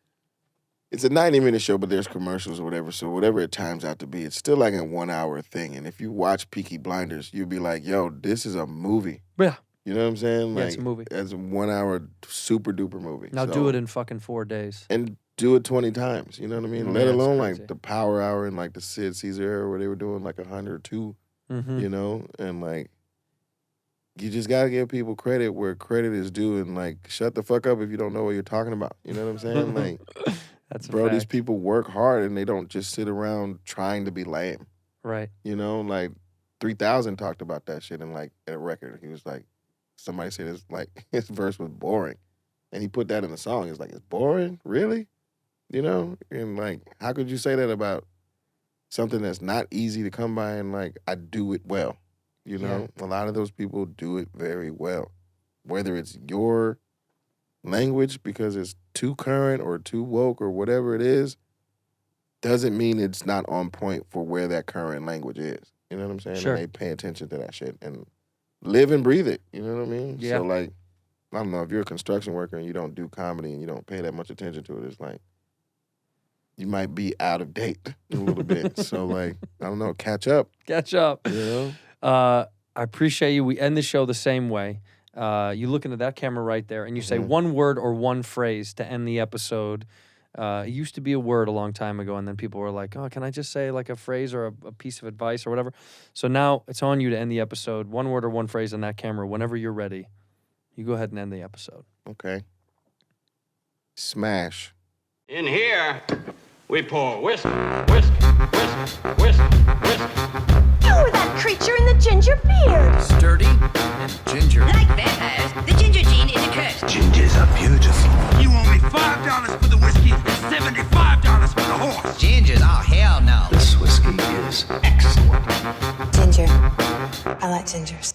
it's a 90-minute show, but there's commercials or whatever. So whatever it times out to be, it's still like a 1-hour thing. And if you watch Peaky Blinders, you'll be like, yo, this is a movie. Yeah. You know what I'm saying? Yeah, Like, it's a movie. It's a 1-hour super duper movie. Now So- do it in fucking 4 days. and do it 20 times. You know what I mean? Yeah, Let it's alone crazy. like the Power Hour and like the Sid Caesar era where they were doing like 102. Mm-hmm. You know, and like you just gotta give people credit where credit is due, and like shut the fuck up if you don't know what you're talking about. You know what I'm saying? Like, That's a bro, these fact. people work hard and they don't just sit around trying to be lame. Right. You know, like 3000 talked about that shit in like a record. He was like, somebody said it's like his verse was boring, and he put that in the song. It's like, it's boring, really? You know, and like, how could you say that about something that's not easy to come by? And like, I do it well. You know, a lot of those people do it very well. Whether it's your language because it's too current or too woke or whatever it is, doesn't mean it's not on point for where that current language is. You know what I'm saying? Sure. And they pay attention to that shit and live and breathe it. You know what I mean? Yeah. So like, I don't know, if you're a construction worker and you don't do comedy and you don't pay that much attention to it, it's like, you might be out of date a little bit. So like, I don't know, catch up. Catch up. You know? I appreciate you. We end the show the same way. You look into that camera right there, and you say one word or one phrase to end the episode. It used to be a word a long time ago, and then people were like, oh, can I just say like a phrase or a piece of advice or whatever? So now it's on you to end the episode. One word or one phrase on that camera. Whenever you're ready, you go ahead and end the episode. Okay. Smash. In here, we pour whisk, whisk, whisk, whisk, whisk. You were that creature in the ginger beard. Sturdy and ginger. Like vampires, the ginger gene is a curse. Gingers are beautiful. You owe me $5 for the hell no. This whiskey is excellent. Ginger. I like gingers.